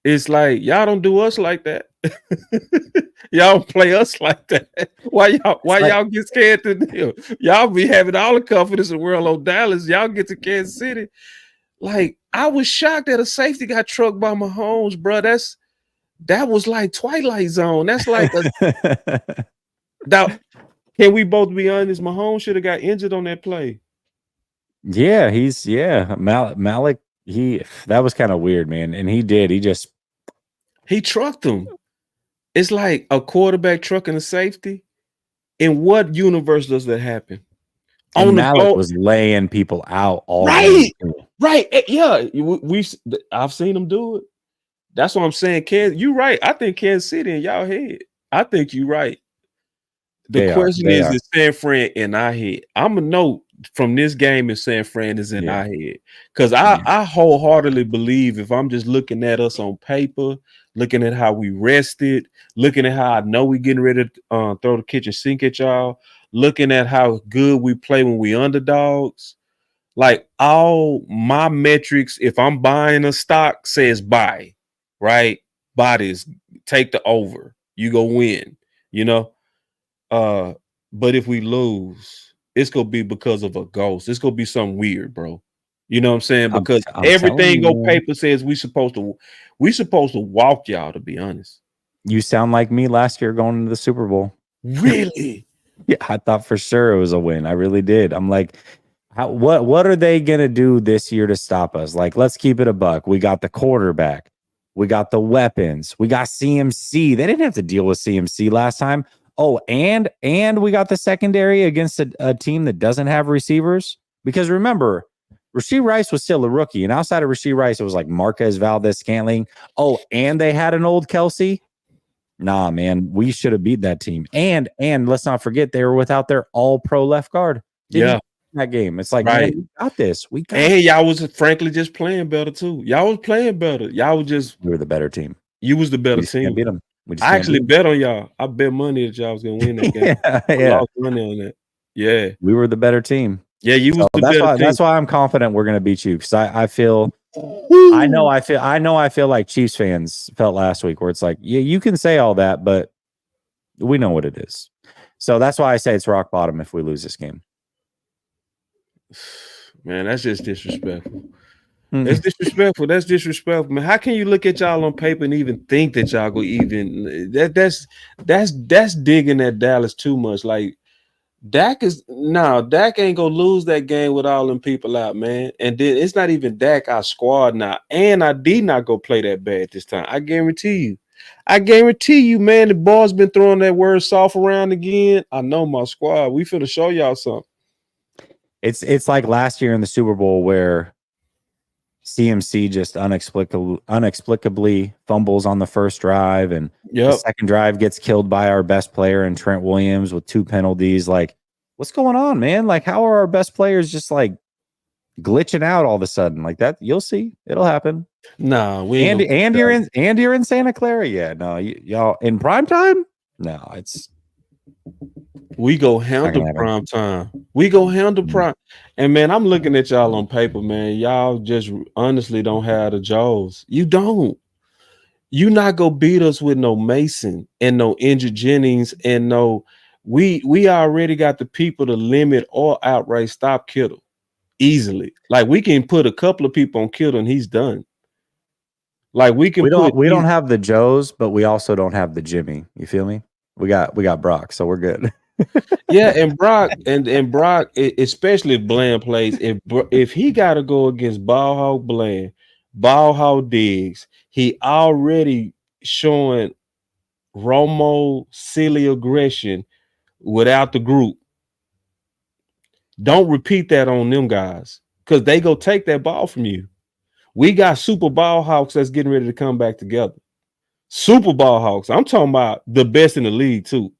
it's like y'all don't do us like that. Y'all don't play us like that. Why y'all get scared to deal? Y'all be having all the confidence in the world on Dallas. Y'all get to Kansas City. Like, I was shocked that a safety got trucked by Mahomes, bro. That was like Twilight Zone. That's like can we both be honest? Mahomes should have got injured on that play. Yeah, Malik. That was kind of weird, man. And he trucked him. It's like a quarterback trucking a safety. In what universe does that happen? And Malik was laying people out all right. Yeah, I've seen him do it. That's what I'm saying. You're right. I think Kansas City in y'all head. I think you're right. The question is San Fran in our head? I'm gonna know from this game if San Fran is in our head. Because I wholeheartedly believe if I'm just looking at us on paper, looking at how we rested, looking at how I know we getting ready to throw the kitchen sink at y'all, looking at how good we play when we underdogs, like all my metrics, if I'm buying a stock, says buy, right? Buy this, take the over, you go win, but if we lose, it's gonna be because of a ghost. It's gonna be something weird, bro. You know what I'm saying? Because everything on paper says we supposed to walk y'all, to be honest. You sound like me last year going into the Super Bowl. Really? Yeah, I thought for sure it was a win. I really did. I'm like, what are they gonna do this year to stop us? Like, let's keep it a buck. We got the quarterback, we got the weapons, we got CMC. They didn't have to deal with CMC last time. Oh, and we got the secondary against a team that doesn't have receivers. Because remember, Rashee Rice was still a rookie, and outside of Rashee Rice, it was like Marquez Valdez-Scantling. Oh, and they had an old Kelsey. Nah, man, we should have beat that team. And let's not forget they were without their all-pro left guard. That game. It's like, man, we got this. And y'all was frankly just playing better too. Y'all was playing better. Y'all was just we were the better team. You was the We better just can't team. beat them. We just I can't beat actually them. bet on y'all. I bet money that y'all was gonna win that game. Yeah, I yeah. lost money on that. Yeah. We were the better team. Yeah, you was So the better team. that's why I'm confident we're gonna beat you because I feel Woo! I feel like Chiefs fans felt last week where it's like, yeah, you can say all that, but we know what it is. So that's why I say it's rock bottom if we lose this game. Man, that's just disrespectful. That's Mm. disrespectful. That's disrespectful, man. How can you look at y'all on paper and even think that y'all go even that's digging at Dallas too much. Like Dak ain't gonna lose that game with all them people out, man. And then it's not even Dak, our squad now. And I did not go play that bad this time. I guarantee you. Man, the ball's been throwing that word soft around again. I know my squad. We finna show y'all something. It's like last year in the Super Bowl where CMC just unexplicably fumbles on the first drive, and the second drive gets killed by our best player and Trent Williams with 2 penalties. Like, what's going on, man? Like, how are our best players just like glitching out all of a sudden like that? You'll see, it'll happen. Nah, we ain't and you're in Santa Clara. Yeah, no, y'all in prime time. No, it's we go handle prime time. We go handle prime. And man, I'm looking at y'all on paper, man. Y'all just honestly don't have the jaws. You don't. You not gonna beat us with no Mason and no injured Jennings and no. We already got the people to limit or outright stop Kittle easily. Like we can put a couple of people on Kittle and he's done. Like we don't have the Joes, but we also don't have the Jimmy. You feel me? We got Brock, so we're good. Yeah, and Brock and Brock, especially if Bland plays, if he got to go against Ball Hawk Bland, Ball Hawk Diggs, he already showing Romo silly aggression without the group. Don't repeat that on them guys because they go take that ball from you. We got Super Ball Hawks that's getting ready to come back together. Super Ball Hawks. I'm talking about the best in the league too.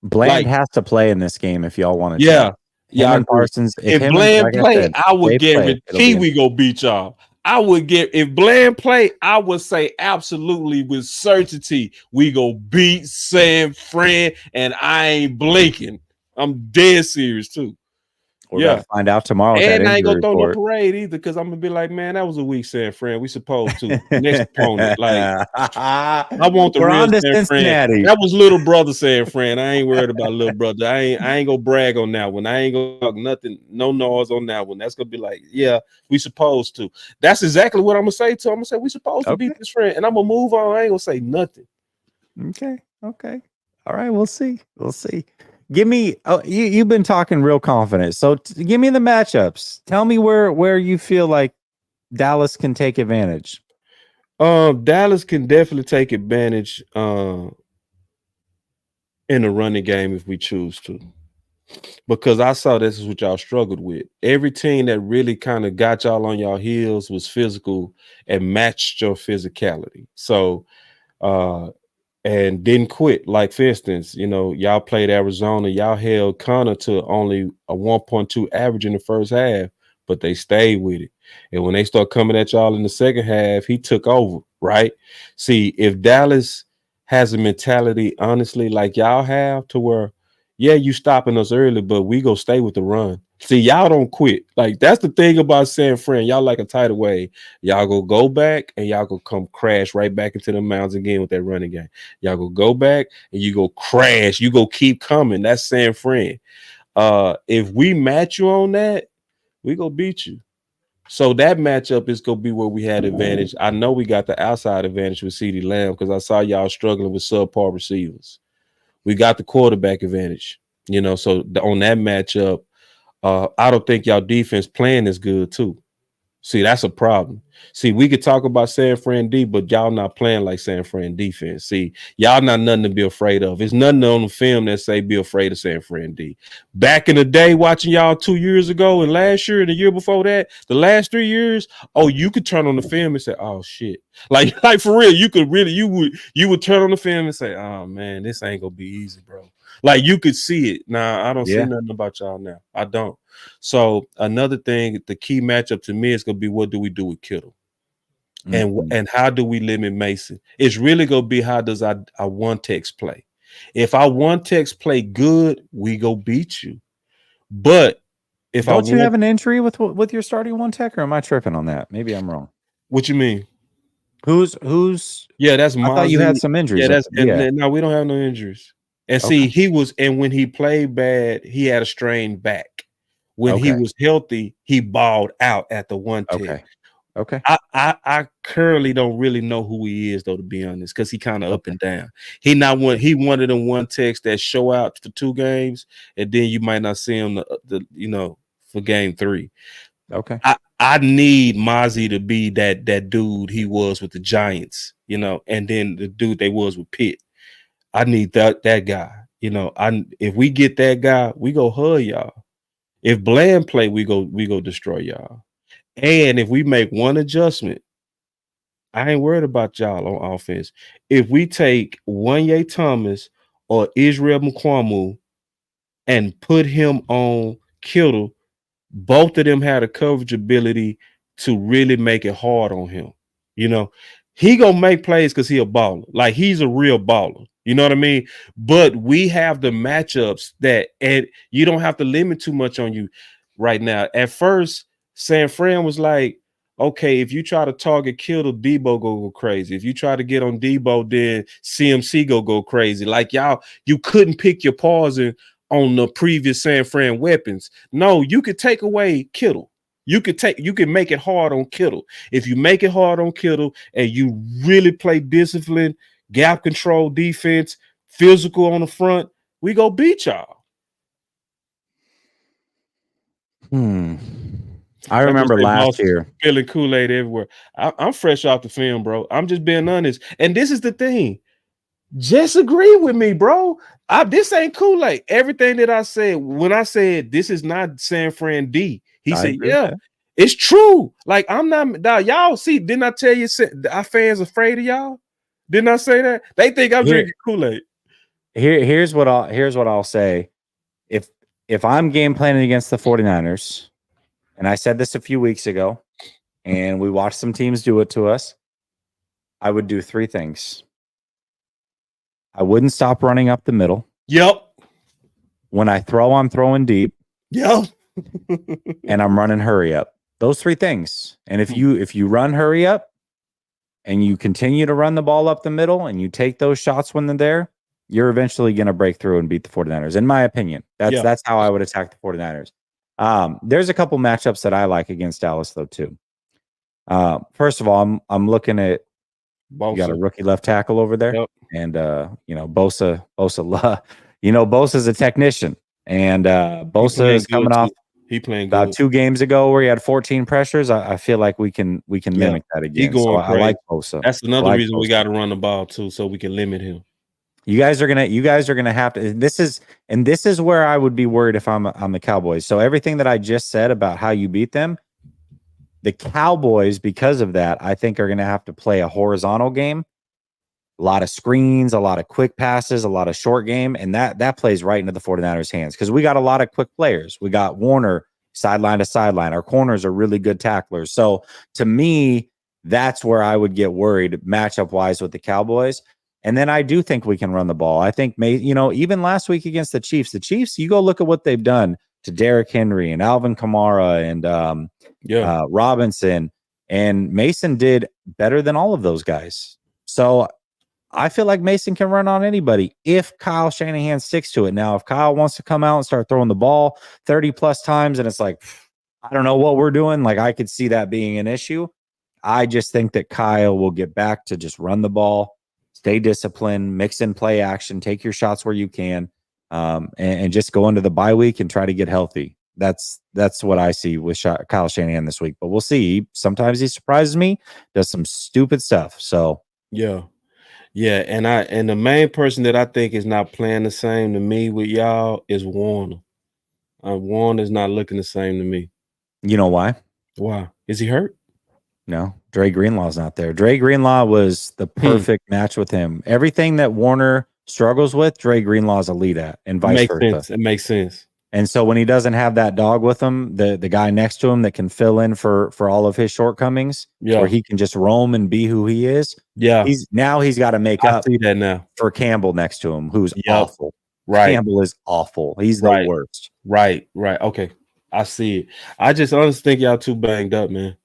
Bland has to play in this game if y'all want to. Yeah, him and Parsons. If Bland play, I would guarantee we go beat y'all. If Bland play, I would say absolutely with certainty we go beat San Fran, and I ain't blinking. I'm dead serious too. We're about to find out tomorrow. And I ain't gonna throw no parade either because I'm gonna be like, man, that was a weak San Fran. We supposed to. Next opponent, like I want the real San Fran. That was little brother San Fran. I ain't worried about little brother. I ain't gonna brag on that one. I ain't gonna talk nothing, no noise on that one. That's gonna be like, yeah, we supposed to. That's exactly what I'm gonna say to him. I'm gonna say we supposed to beat this friend, and I'm gonna move on. I ain't gonna say nothing. Okay. All right, we'll see. Give me. Oh, you've been talking real confident. So give me the matchups. Tell me where you feel like Dallas can take advantage. Dallas can definitely take advantage in the running game if we choose to. Because I saw this is what y'all struggled with. Every team that really kind of got y'all on y'all heels was physical and matched your physicality. So and didn't quit. Like, for instance, y'all played Arizona, y'all held Connor to only a 1.2 average in the first half, but they stayed with it. And when they start coming at y'all in the second half, he took over, right? See, if Dallas has a mentality, honestly, like y'all have, to where, yeah, you stopping us early, but we go stay with the run. See, y'all don't quit. Like, that's the thing about San Fran. Y'all like a tidal wave. Y'all go back and y'all go come crash right back into the mounds again with that running game. Y'all go back and you go crash. You go keep coming. That's San Fran. If we match you on that, we go beat you. So that matchup is gonna be where we had advantage. I know we got the outside advantage with CeeDee Lamb because I saw y'all struggling with subpar receivers. We got the quarterback advantage, so on that matchup, I don't think y'all defense playing is good too. See, that's a problem. See, we could talk about San Fran D, but y'all not playing like San Fran defense. See, y'all not nothing to be afraid of. It's nothing on the film that say be afraid of San Fran D. Back in the day, watching y'all 2 years ago and last year and the year before that, the last 3 years, you could turn on the film and say, "Oh shit!" Like for real, you would turn on the film and say, "Oh man, this ain't gonna be easy, bro." Like you could see it. Nah, I don't see nothing about y'all now. I don't. So another thing, the key matchup to me is going to be what do we do with Kittle? And how do we limit Mason? It's really gonna be how does our one text play. If our one text play good, we go beat you. But if I Don't you want, have an injury with your starting one tech, or am I tripping on that? Maybe I'm wrong. what you mean? Who's? Yeah, that's I thought you had Mozzie. some injuries Yeah, up that's there. Yeah. no, we don't have no injuries. And Okay. see, and when he played bad, he had a strained back. When he Okay. was healthy, he balled out at the one tech. Okay. Okay. I currently don't really know who he is though, to be honest, because he kind of up and down. He one of them one text that show out for 2 games, and then you might not see him for game 3. Okay. I need Mozzie to be that dude he was with the Giants, and then the dude they was with Pitt. I need that guy. If we get that guy, we go hug y'all. If Bland play, we go destroy y'all. And if we make one adjustment, I ain't worried about y'all on offense. If we take Wanye Thomas or Israel Mukwamu and put him on Kittle, both of them had a coverage ability to really make it hard on him. He gonna make plays because he a baller. Like, he's a real baller. You know what I mean? But we have the matchups and you don't have to limit too much on you right now. At first, San Fran was like, okay, if you try to target Kittle, Debo go crazy. If you try to get on Debo, then CMC go crazy. Like, y'all, you couldn't pick your poison on the previous San Fran weapons. No, you could take away Kittle. You can make it hard on Kittle. If you make it hard on Kittle and you really play discipline, gap control defense, physical on the front, we go beat y'all. I remember last year feeling Kool-Aid everywhere. I'm fresh off the film, bro. I'm just being honest. And this is the thing. Just agree with me, bro. This ain't Kool-Aid. Everything that I said, when I said this is not San Fran D, he said, yeah, it's true. Like, I'm not, y'all see, didn't I tell you our fans afraid of y'all? Didn't I say that? They think I'm drinking Kool-Aid. Here's what I'll say. If I'm game planning against the 49ers, and I said this a few weeks ago, and we watched some teams do it to us, I would do 3 things. I wouldn't stop running up the middle. Yep. When I throw, I'm throwing deep. Yep. And I'm running hurry up. Those 3 things. And if you run hurry up and you continue to run the ball up the middle and you take those shots when they're there, you're eventually going to break through and beat the 49ers, in my opinion. That's how I would attack the 49ers. There's a couple matchups that I like against Dallas, though, too. First of all, I'm looking at Bosa. You got a rookie left tackle over there. Yep. And Bosa, Bosa's a technician. And Bosa is coming off. He playing about good. 2 games ago where he had 14 pressures. I feel like we can mimic that again. He going I like Bosa. That's another reason we got to run the ball too, so we can limit him. You guys are gonna have to. This is where I would be worried if I'm on the Cowboys. So everything that I just said about how you beat them, the Cowboys, because of that, I think are gonna have to play a horizontal game. A lot of screens, a lot of quick passes, a lot of short game, and that plays right into the 49ers' hands because we got a lot of quick players. We got Warner sideline to sideline. Our corners are really good tacklers. So to me, that's where I would get worried matchup-wise with the Cowboys. And then I do think we can run the ball. I think, even last week against the Chiefs, you go look at what they've done to Derrick Henry and Alvin Kamara and Robinson, and Mason did better than all of those guys. So I feel like Mason can run on anybody if Kyle Shanahan sticks to it. Now, if Kyle wants to come out and start throwing the ball 30 plus times and it's like, I don't know what we're doing, like, I could see that being an issue. I just think that Kyle will get back to just run the ball, stay disciplined, mix in play action, take your shots where you can, and just go into the bye week and try to get healthy. That's what I see with Kyle Shanahan this week. But we'll see. Sometimes he surprises me, does some stupid stuff. So yeah, and the main person that I think is not playing the same to me with y'all is Warner. Warner's not looking the same to me. You know why? Why? Is he hurt? No, Dre Greenlaw's not there. Dre Greenlaw was the perfect match with him. Everything that Warner struggles with, Dre Greenlaw's elite at, and vice versa. It makes sense. And so when he doesn't have that dog with him, the guy next to him that can fill in for all of his shortcomings, where Yeah. he can just roam and be who he is, Yeah. he's got to make I up see that now. for Campbell next to him, who's Yep. awful. Right. Campbell is awful. He's the Right. worst. Right. Okay. I see it. I just honestly think y'all too banged up, man.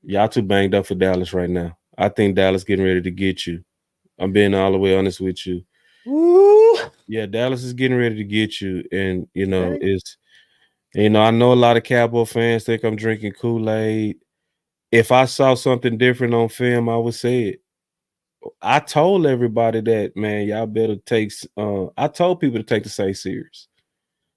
Y'all too banged up for Dallas right now. I think Dallas getting ready to get you. I'm being all the way honest with you. Ooh. Yeah, Dallas is getting ready to get you. And Okay. I know a lot of Cowboy fans think I'm drinking Kool-Aid. If I saw something different on film, I would say it. I told everybody that, man, y'all better I told people to take the Saints serious.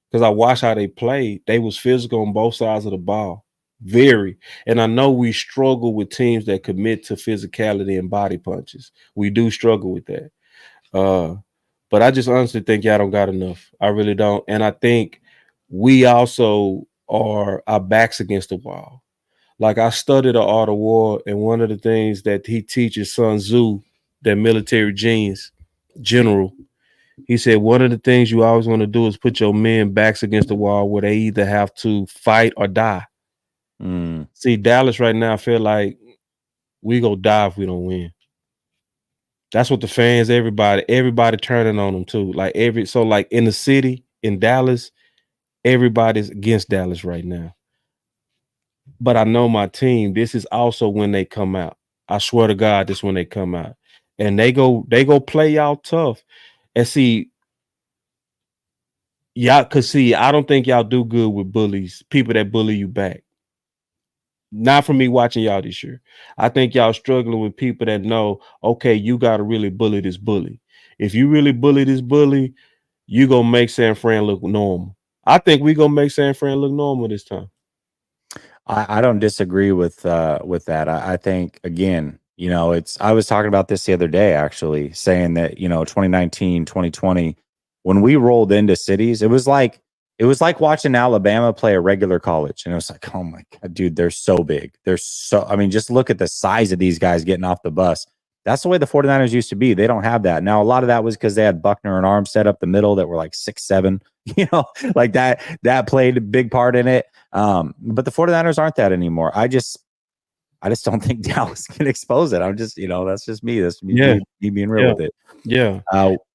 Because I watched how they played. They was physical on both sides of the ball. Very. And I know we struggle with teams that commit to physicality and body punches. We do struggle with that. But I just honestly think y'all don't got enough. I really don't. And I think we also are our backs against the wall. Like I studied the art of war, and one of the things that he teaches Sun Tzu, that military general, he said one of the things you always want to do is put your men backs against the wall where they either have to fight or die. See, Dallas right now, I feel like we go die if we don't win. That's what the fans, everybody turning on them too. Like in the city, in Dallas, everybody's against Dallas right now. But I know my team, this is also when they come out. I swear to God, this is when they come out. And they go play y'all tough. And see, I don't think y'all do good with bullies, people that bully you back. Not from me watching y'all this year. I think y'all struggling with people that know, okay, you got to really bully this bully. If you really bully this bully, you gonna make San Fran look normal. I think we gonna make San Fran look normal this time. I don't disagree with that. I think again, I was talking about this the other day actually, saying that 2019, 2020, when we rolled into cities, it was like watching Alabama play a regular college, and it was like, oh my god, dude, they're so big. I mean, just look at the size of these guys getting off the bus. That's the way the 49ers used to be. They don't have that now. A lot of that was because they had Buckner and Armstead up the middle that were like 6'7", like that played a big part in it. But the 49ers aren't that anymore. I just don't think Dallas can expose it. I'm just, that's just me. That's me being real with it. Yeah.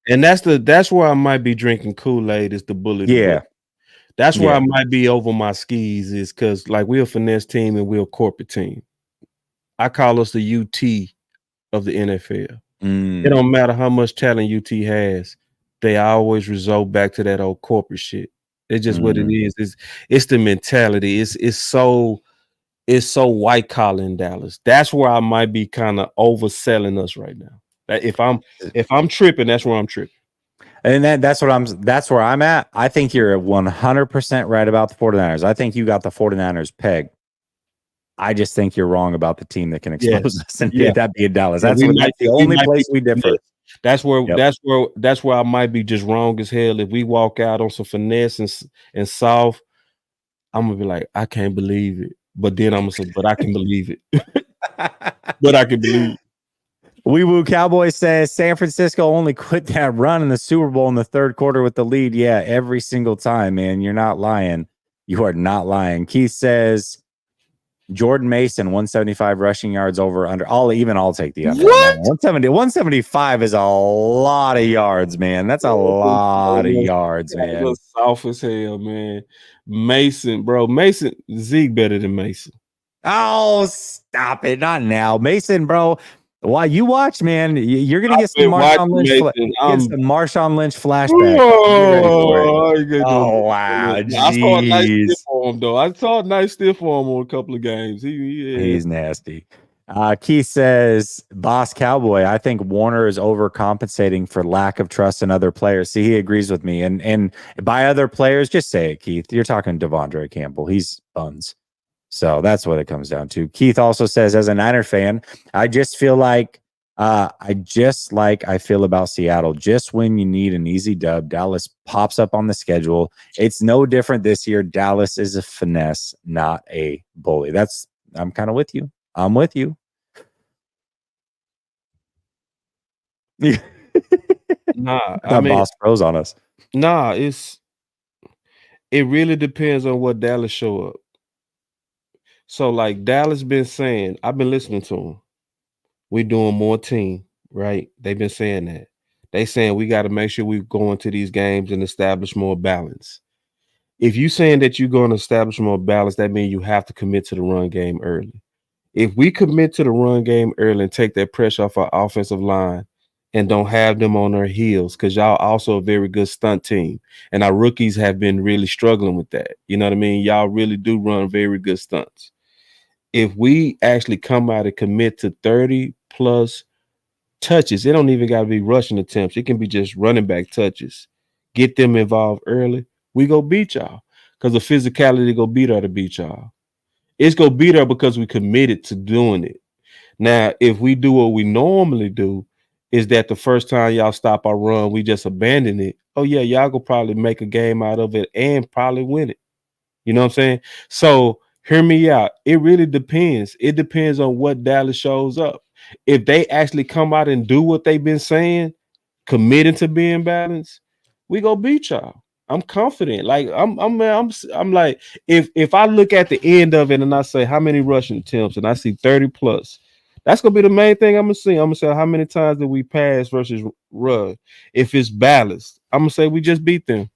And that's where I might be drinking Kool-Aid, is the bully. Yeah. That's where I might be over my skis, is because like we're a finesse team and we're a corporate team. I call us the UT of the NFL. It don't matter how much talent UT has, they always result back to that old corporate shit. It's just what it is. It's the mentality. It's so white collar in Dallas. That's where I might be kind of overselling us right now. That if I'm tripping, that's where I'm tripping. And that's where I'm at. I think you're 100% right about the 49ers. I think you got the 49ers pegged. I just think you're wrong about the team that can expose us, and that being Dallas. That's the only place we differ. That's where I might be just wrong as hell. If we walk out on some finesse and soft, I'm gonna be like, I can't believe it. But then I'm gonna say, but I can believe it. But I can believe it. Wee Woo Cowboy says San Francisco only quit that run in the Super Bowl in the third quarter with the lead. Yeah, every single time, man. You're not lying. You are not lying. Keith says Jordan Mason, 175 rushing yards over under. I'll take the under on that. 175 is a lot of yards, man. That's a lot of yards, man. Soft as hell, man. Mason, bro. Zeke better than Mason. Oh, stop it. Not now. Mason, bro. Why you watch, man? You're gonna get some Marshawn Lynch. Some Marshawn Lynch flashback. Oh wow, I saw a nice stiff for him, though. I saw a nice stiff for him on a couple of games. He's nasty. Keith says, "Boss Cowboy, I think Warner is overcompensating for lack of trust in other players." See, he agrees with me. And by other players, just say it, Keith. You're talking Devondre Campbell. He's buns. So that's what it comes down to. Keith also says, as a Niner fan, I just feel like I feel about Seattle. Just when you need an easy dub, Dallas pops up on the schedule. It's no different this year. Dallas is a finesse, not a bully. I'm kind of with you. I'm with you. Nah, I mean, boss pros on us. Nah, It really depends on what Dallas show up. So, like Dallas been saying, I've been listening to them. We doing more team, right? They've been saying that. They saying we got to make sure we go into these games and establish more balance. If you saying that you're going to establish more balance, that means you have to commit to the run game early. If we commit to the run game early and take that pressure off our offensive line and don't have them on their heels, because y'all also a very good stunt team. And our rookies have been really struggling with that. You know what I mean? Y'all really do run very good stunts. If we actually come out and commit to 30 plus touches, it don't even got to be rushing attempts. It can be just running back touches. Get them involved early. We go beat y'all because the physicality go beat her to beat y'all. It's gonna beat her because we committed to doing it. Now, if we do what we normally do, is that the first time y'all stop our run, we just abandon it. Oh yeah, y'all go probably make a game out of it and probably win it. You know what I'm saying? So hear me out. It really depends. It depends on what Dallas shows up. If they actually come out and do what they've been saying, committing to being balanced, we go beat y'all. I'm confident. Like I'm like, if I look at the end of it and I say how many rushing attempts and I see 30 plus, that's gonna be the main thing I'm gonna see. I'm gonna say how many times did we pass versus run. If it's balanced, I'm gonna say we just beat them.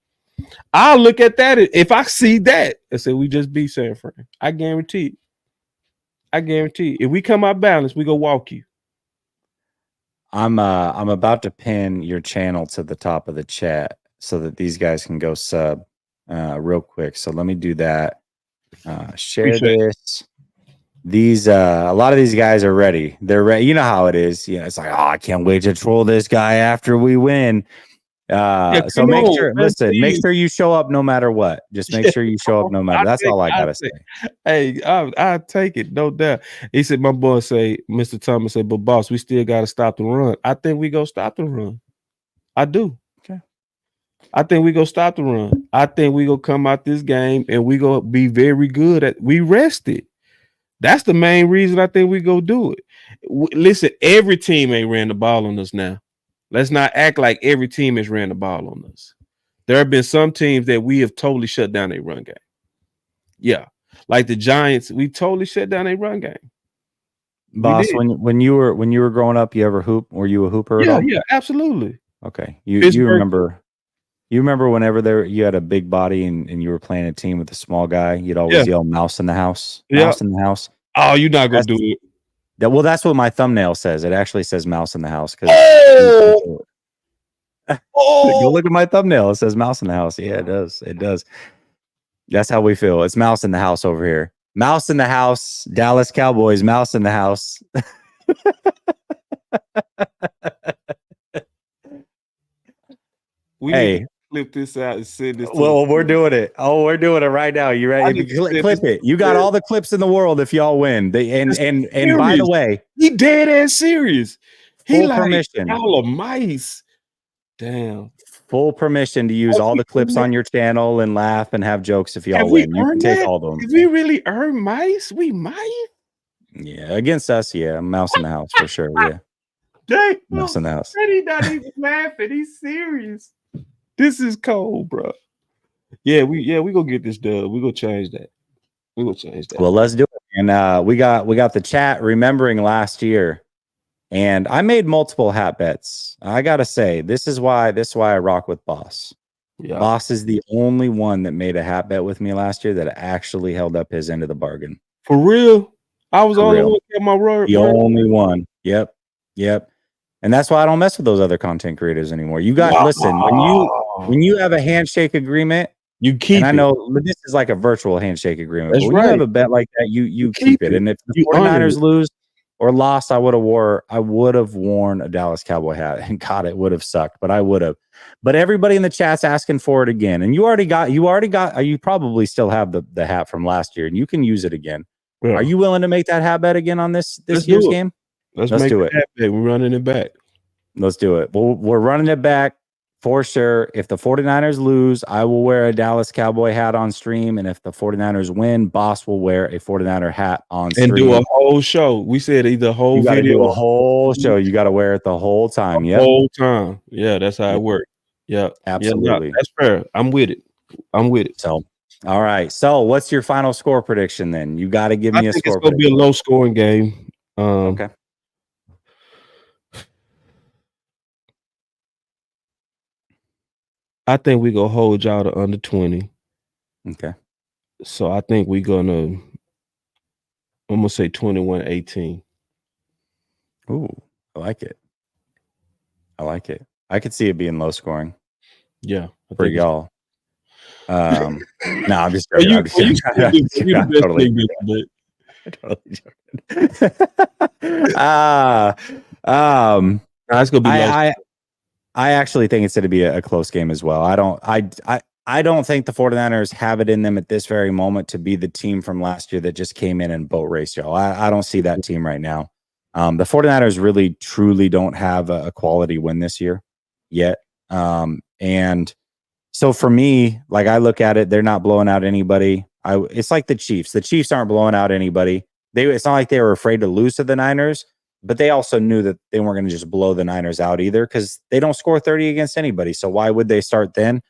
I'll look at that. If I see that, I say we just beat San Fran. I guarantee it. I guarantee it. If we come out balanced, we go walk you. I'm about to pin your channel to the top of the chat so that these guys can go sub real quick. So let me do that. Share Appreciate this. These a lot of these guys are ready. They're ready. You know how it is. You know, it's like, oh, I can't wait to troll this guy after we win. So make sure, listen, make sure you show up no matter what. Just make sure you show up no matter. That's all I gotta say. Hey, I take it, no doubt. He said, my boy say, Mr. Thomas said, but boss, we still gotta stop the run. I think we go stop the run. I do. Okay. I think we go stop the run. I think we go come out this game and we go be very good at we rested. That's the main reason I think we go do it. Listen, every team ain't ran the ball on us now. Let's not act like every team has ran the ball on us. There have been some teams that we have totally shut down their run game. Yeah. Like the Giants, we totally shut down their run game. Boss, when you were growing up, you ever hoop? Were you a hooper at all? Yeah, absolutely. Okay. You remember whenever you had a big body and you were playing a team with a small guy, you'd always yell mouse in the house. Mouse in the house. Oh, you're not gonna do it. Well, that's what my thumbnail says. It actually says mouse in the house because go look at my thumbnail. It says mouse in the house. Yeah, it does. It does. That's how we feel. It's mouse in the house over here. Mouse in the house. Dallas Cowboys. Mouse in the house. We need to clip this out and send this. Well, we're doing it. Oh, we're doing it right now. You ready? Clip it. You got all the clips in the world if y'all win. And by the way, he dead ass serious. He full permission. Y'all are mice. Damn. Full permission to use all the clips on your channel and laugh and have jokes if y'all win. You can take all of them. Did we really earn mice? We mice? Yeah, against us, yeah. Mouse in the house for sure. Yeah. Damn. Mouse in the house. He's not even laughing. He's serious. This is cold, bro. Yeah, we gonna get this done. We gonna change that. Well, let's do it. And we got the chat remembering last year, and I made multiple hat bets. I gotta say, this is why I rock with Boss. Yeah. Boss is the only one that made a hat bet with me last year that actually held up his end of the bargain. For real? I was the only one that kept my word. The only one. Yep. And that's why I don't mess with those other content creators anymore. You got listen, when you have a handshake agreement, you keep it. I know this is like a virtual handshake agreement. That's but when you have a bet like that, you keep it. And if the 49ers lose or lost, I would have worn a Dallas Cowboy hat. And God, it would have sucked, but I would have. But everybody in the chat's asking for it again. And you probably still have the hat from last year and you can use it again. Yeah. Are you willing to make that hat bet again on this year's game? Let's do it. We're running it back. Let's do it. We're running it back for sure. If the 49ers lose, I will wear a Dallas Cowboy hat on stream. And if the 49ers win, Boss will wear a 49er hat on stream. And do a whole show. We said either whole you video. Do a whole show. You got to wear it the whole time. Yeah. Whole time. Yeah, that's how it works. Yeah. Absolutely. Yeah, that's fair. I'm with it. I'm with it. So, all right. So, what's your final score prediction then? You got to give me a think it's score gonna be a prediction. low scoring game. Okay. I think we gonna hold y'all to under 20. Okay. So I think I'm gonna say 21-18. Ooh, I like it. I like it. I could see it being low scoring. Yeah, for y'all. No, I'm just Are joking. you, I'm just are you, joking. you the best Totally joking. Nah, it's gonna be low. I actually think it's going to be a close game as well. I don't think the 49ers have it in them at this very moment to be the team from last year that just came in and boat raced y'all. I don't see that team right now. The 49ers really, truly don't have a quality win this year yet. And so for me, like I look at it, they're not blowing out anybody. It's like the Chiefs. The Chiefs aren't blowing out anybody. It's not like they were afraid to lose to the Niners, but they also knew that they weren't going to just blow the Niners out either because they don't score 30 against anybody. So why would they start then?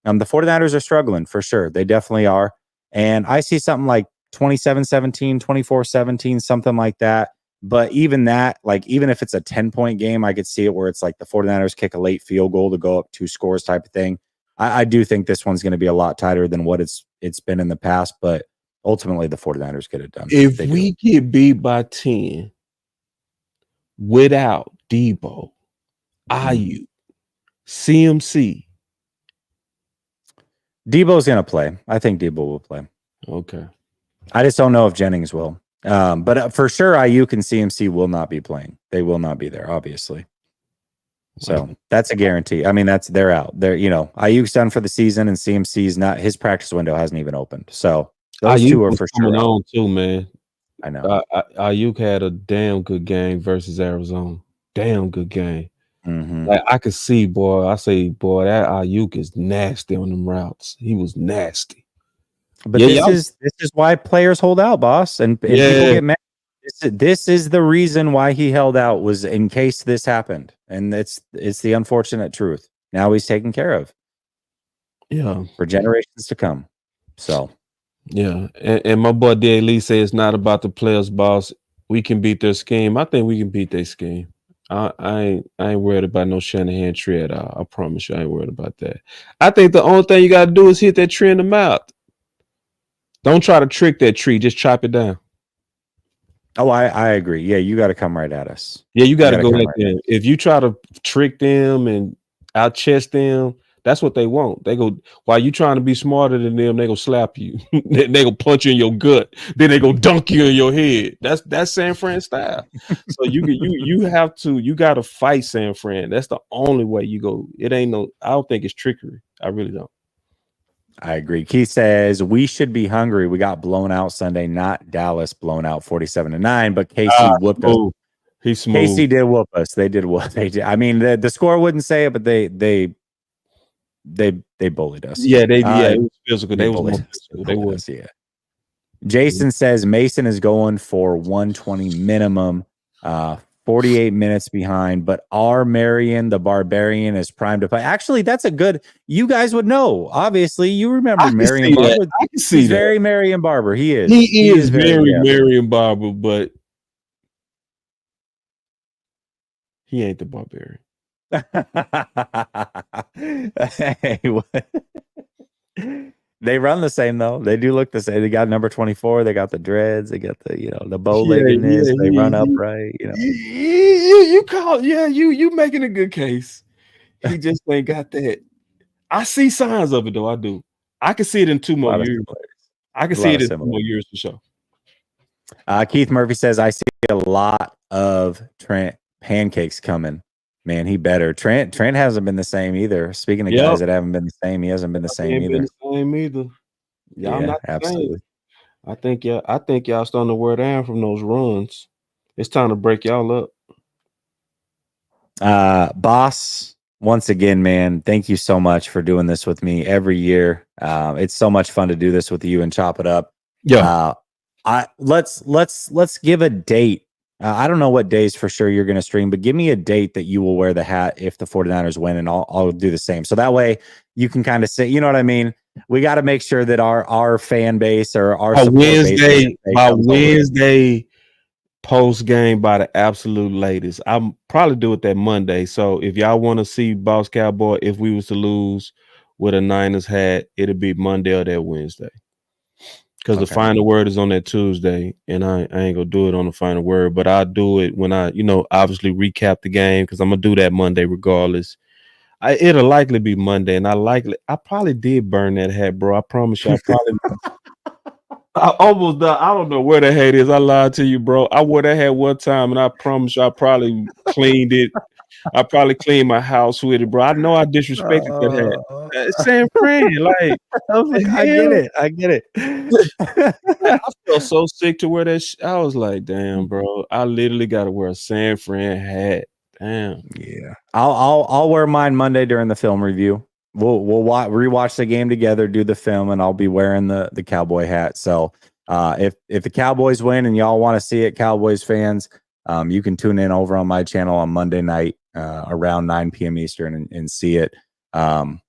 The 49ers are struggling for sure. They definitely are. And I see something like 27-17, 24-17, something like that. But even that, like even if it's a 10-point game, I could see it where it's like the 49ers kick a late field goal to go up 2 scores type of thing. I do think this one's going to be a lot tighter than what it's been in the past, but ultimately the 49ers get it done. If we get beat by 10 without Debo, IU, CMC. Debo's going to play. I think Debo will play. Okay. I just don't know if Jennings will. But for sure, Ayuk and CMC will not be playing. They will not be there, obviously. So that's a guarantee. I mean, they're out. They're, Ayuk's done for the season and CMC's not, his practice window hasn't even opened. So those Ayuk two are for sure. On too, man. I know. Ayuk had a damn good game versus Arizona. Damn good game. Mm-hmm. Like I could see, boy. I say, boy, that Ayuk is nasty on them routes. He was nasty. But this is why players hold out, boss, and people get mad. This is the reason why he held out, was in case this happened, and it's the unfortunate truth. Now he's taken care of. Yeah, for generations to come. So, yeah, and my boy D. Lee says it's not about the players, boss. We can beat their scheme. I think we can beat their scheme. I ain't worried about no Shanahan tree at all. I promise you, I ain't worried about that. I think the only thing you got to do is hit that tree in the mouth. Don't try to trick that tree. Just chop it down. Oh, I agree. Yeah, you got to come right at us. Yeah, you got to go at them. If you try to trick them and out chest them, that's what they want. They go, while you trying to be smarter than them, they go slap you. they go punch you in your gut. Then they go dunk you in your head. That's San Fran style. So you got to fight San Fran. That's the only way you go. It ain't no. I don't think it's trickery. I really don't. I agree. Keith says we should be hungry. We got blown out Sunday, not Dallas blown out 47-9, but KC whooped us. He's smooth. KC did whoop us. They did what they did. I mean, the score wouldn't say it, but they bullied us. Yeah, it was physical. They bullied us. They bullied us. Yeah. Jason says Mason is going for 120 minimum. 48 minutes behind, but our Marion the Barbarian is primed to play. Actually, that's a good. You guys would know. Obviously, you remember Marion Barber. I can see He's very Marion Barber. He is. He is very Marion Barber, but he ain't the Barbarian. Hey, they run the same though. They do look the same. They got number 24. They got the dreads. They got the the bow-leggedness. They run upright. You making a good case. He just ain't got that. I see signs of it though. I do. I can see it in 2 more years. I can see it in 2 more years for sure. Keith Murphy says I see a lot of Trent pancakes coming. Man, he better. Trent hasn't been the same either. Speaking of guys that haven't been the same, he hasn't been the same either. Y'all not absolutely. I think y'all starting to wear down from those runs. It's time to break y'all up. Boss, once again, man, thank you so much for doing this with me every year. It's so much fun to do this with you and chop it up. Yeah. Let's give a date. I don't know what days for sure you're going to stream, but give me a date that you will wear the hat if the 49ers win, and I'll do the same. So that way you can kind of say, you know what I mean? we got to make sure that our fan base or our By support base Wednesday post game by the absolute latest. I'm probably do it that Monday. So if y'all want to see Boss Cowboy, if we was to lose with a Niners hat, it'll be Monday or that Wednesday. Because the final word is on that Tuesday, and I ain't gonna do it on the final word, but I'll do it when I, obviously recap the game because I'm gonna do that Monday regardless. It'll likely be Monday, and I probably did burn that hat, bro. I promise you, I almost done. I don't know where the hat is. I lied to you, bro. I wore that hat one time, and I promise you, I probably cleaned it. I probably cleaned my house with it, bro. I know I disrespected that hat. San Fran, like, I was like, I get it. I felt so sick to wear that. I was like, damn, bro. I literally got to wear a San Fran hat. Damn. Yeah, I'll wear mine Monday during the film review. We'll rewatch the game together, do the film, and I'll be wearing the Cowboy hat. So if the Cowboys win and y'all want to see it, Cowboys fans, you can tune in over on my channel on Monday night around 9 p.m. Eastern and see it.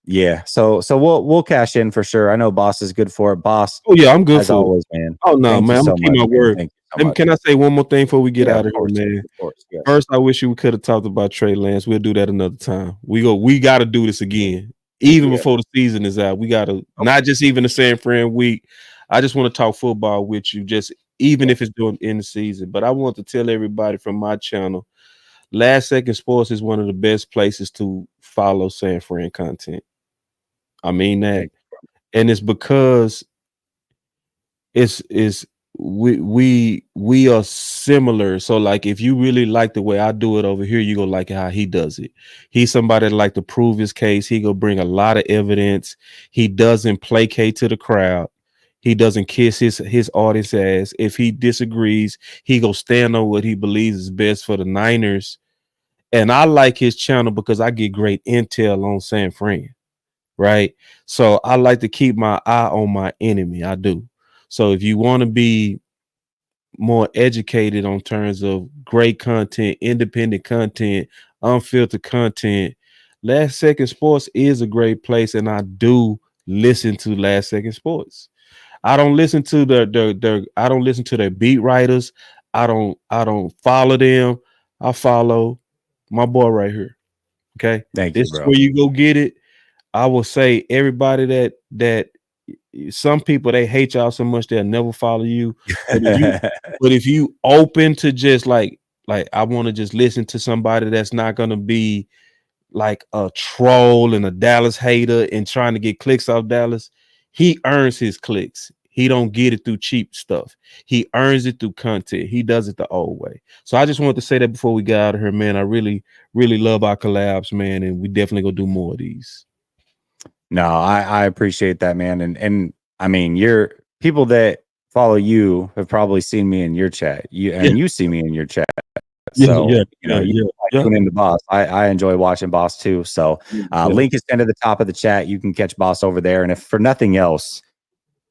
Yeah, so we'll cash in for sure. I know Boss is good for it. Boss, oh yeah, I'm good as for always, man. Oh no, man, I'm gonna keep my word. Thank you so much. Can I say one more thing before we get out of course, here, man? Of course, yes. First, I wish we could have talked about Trey Lance. We'll do that another time. We got to do this again, even before the season is out. We got to not just even the San Fran week. I just want to talk football with you, just even if it's doing in the season. But I want to tell everybody from my channel, Last Second Sports is one of the best places to follow San Fran content. I mean that, and it's because we are similar. So like if you really like the way I do it over here, you gonna like how he does it. He's somebody that like to prove his case. He gonna bring a lot of evidence. He doesn't placate to the crowd. He doesn't kiss his audience ass. If he disagrees, he gonna stand on what he believes is best for the Niners. And I like his channel because I get great intel on San Fran, right? So I like to keep my eye on my enemy. I do. So if you want to be more educated on terms of great content, independent content, unfiltered content, Last Second Sports is a great place, and I do listen to Last Second Sports. I don't listen to I don't listen to their beat writers. I don't follow them. I follow my boy right here. Okay. Thank This you, is bro. where you go get it. I will say everybody that some people, they hate y'all so much they'll never follow you. But if you open to just like I want to just listen to somebody that's not gonna be like a troll and a Dallas hater and trying to get clicks off Dallas, he earns his clicks. He don't get it through cheap stuff. He earns it through content. He does it the old way. So I just wanted to say that before we get out of here, man. I really, really love our collabs, man, and we definitely gonna do more of these. No, I appreciate that, man. And I mean, your people that follow you have probably seen me in your chat. You see me in your chat. So you tune into Boss. I enjoy watching Boss too. So link is pinned to the top of the chat. You can catch Boss over there. And if for nothing else,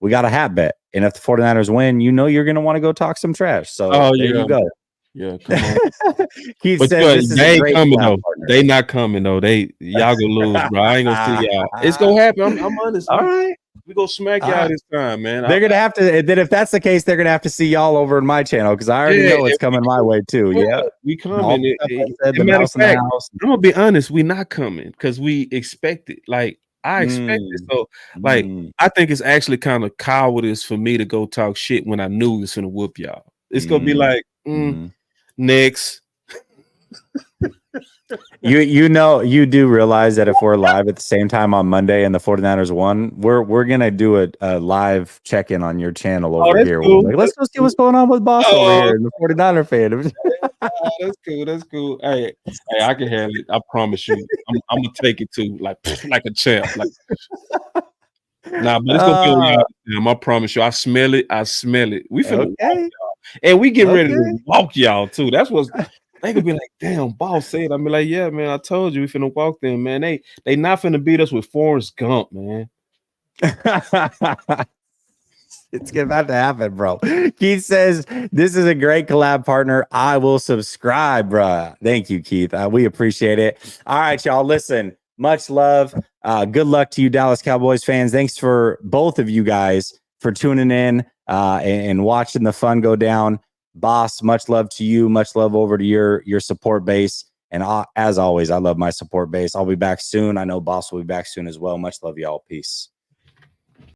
we got a hat bet. And if the 49ers win, you're gonna want to go talk some trash. So there you go. Yeah, come on. Keith But says this is they a ain't great coming though. partner. They not coming though. Y'all gonna lose, bro. I ain't gonna see y'all. It's gonna happen. I'm honest. All right. We gonna smack y'all this time, man. They're gonna have to. Then if that's the case, they're gonna have to see y'all over in my channel because I already know it's coming my way too. Yeah, we coming. Matter of fact, I'm gonna be honest. We not coming because we expect it. Like I expect it. So like I think it's actually kind of cowardice for me to go talk shit when I knew it's gonna whoop y'all. It's gonna be like next. You do realize that if we're live at the same time on Monday and the 49ers won, we're gonna do a live check-in on your channel over here. Cool. Like, let's go see what's going on with Boss over here and the 49er fan. That's cool. Hey, I can handle it. I promise you. I'm gonna take it too, like a champ. Like nah, but it's gonna be on y'all. I promise you. I smell it. We finna walk y'all. And we getting ready to walk y'all too. That's what's they could be like, damn, Boss said. I be like, yeah, man, I told you we finna walk them, man. They not finna beat us with Forrest Gump, man. It's about to happen, bro. Keith says, this is a great collab partner. I will subscribe, bro. Thank you, Keith. We appreciate it. All right, y'all. Listen, Much love. Good luck to you, Dallas Cowboys fans. Thanks for both of you guys for tuning in and watching the fun go down. Boss, much love to you. Much love over to your support base. And as always, I love my support base. I'll be back soon. I know Boss will be back soon as well. Much love, y'all. Peace.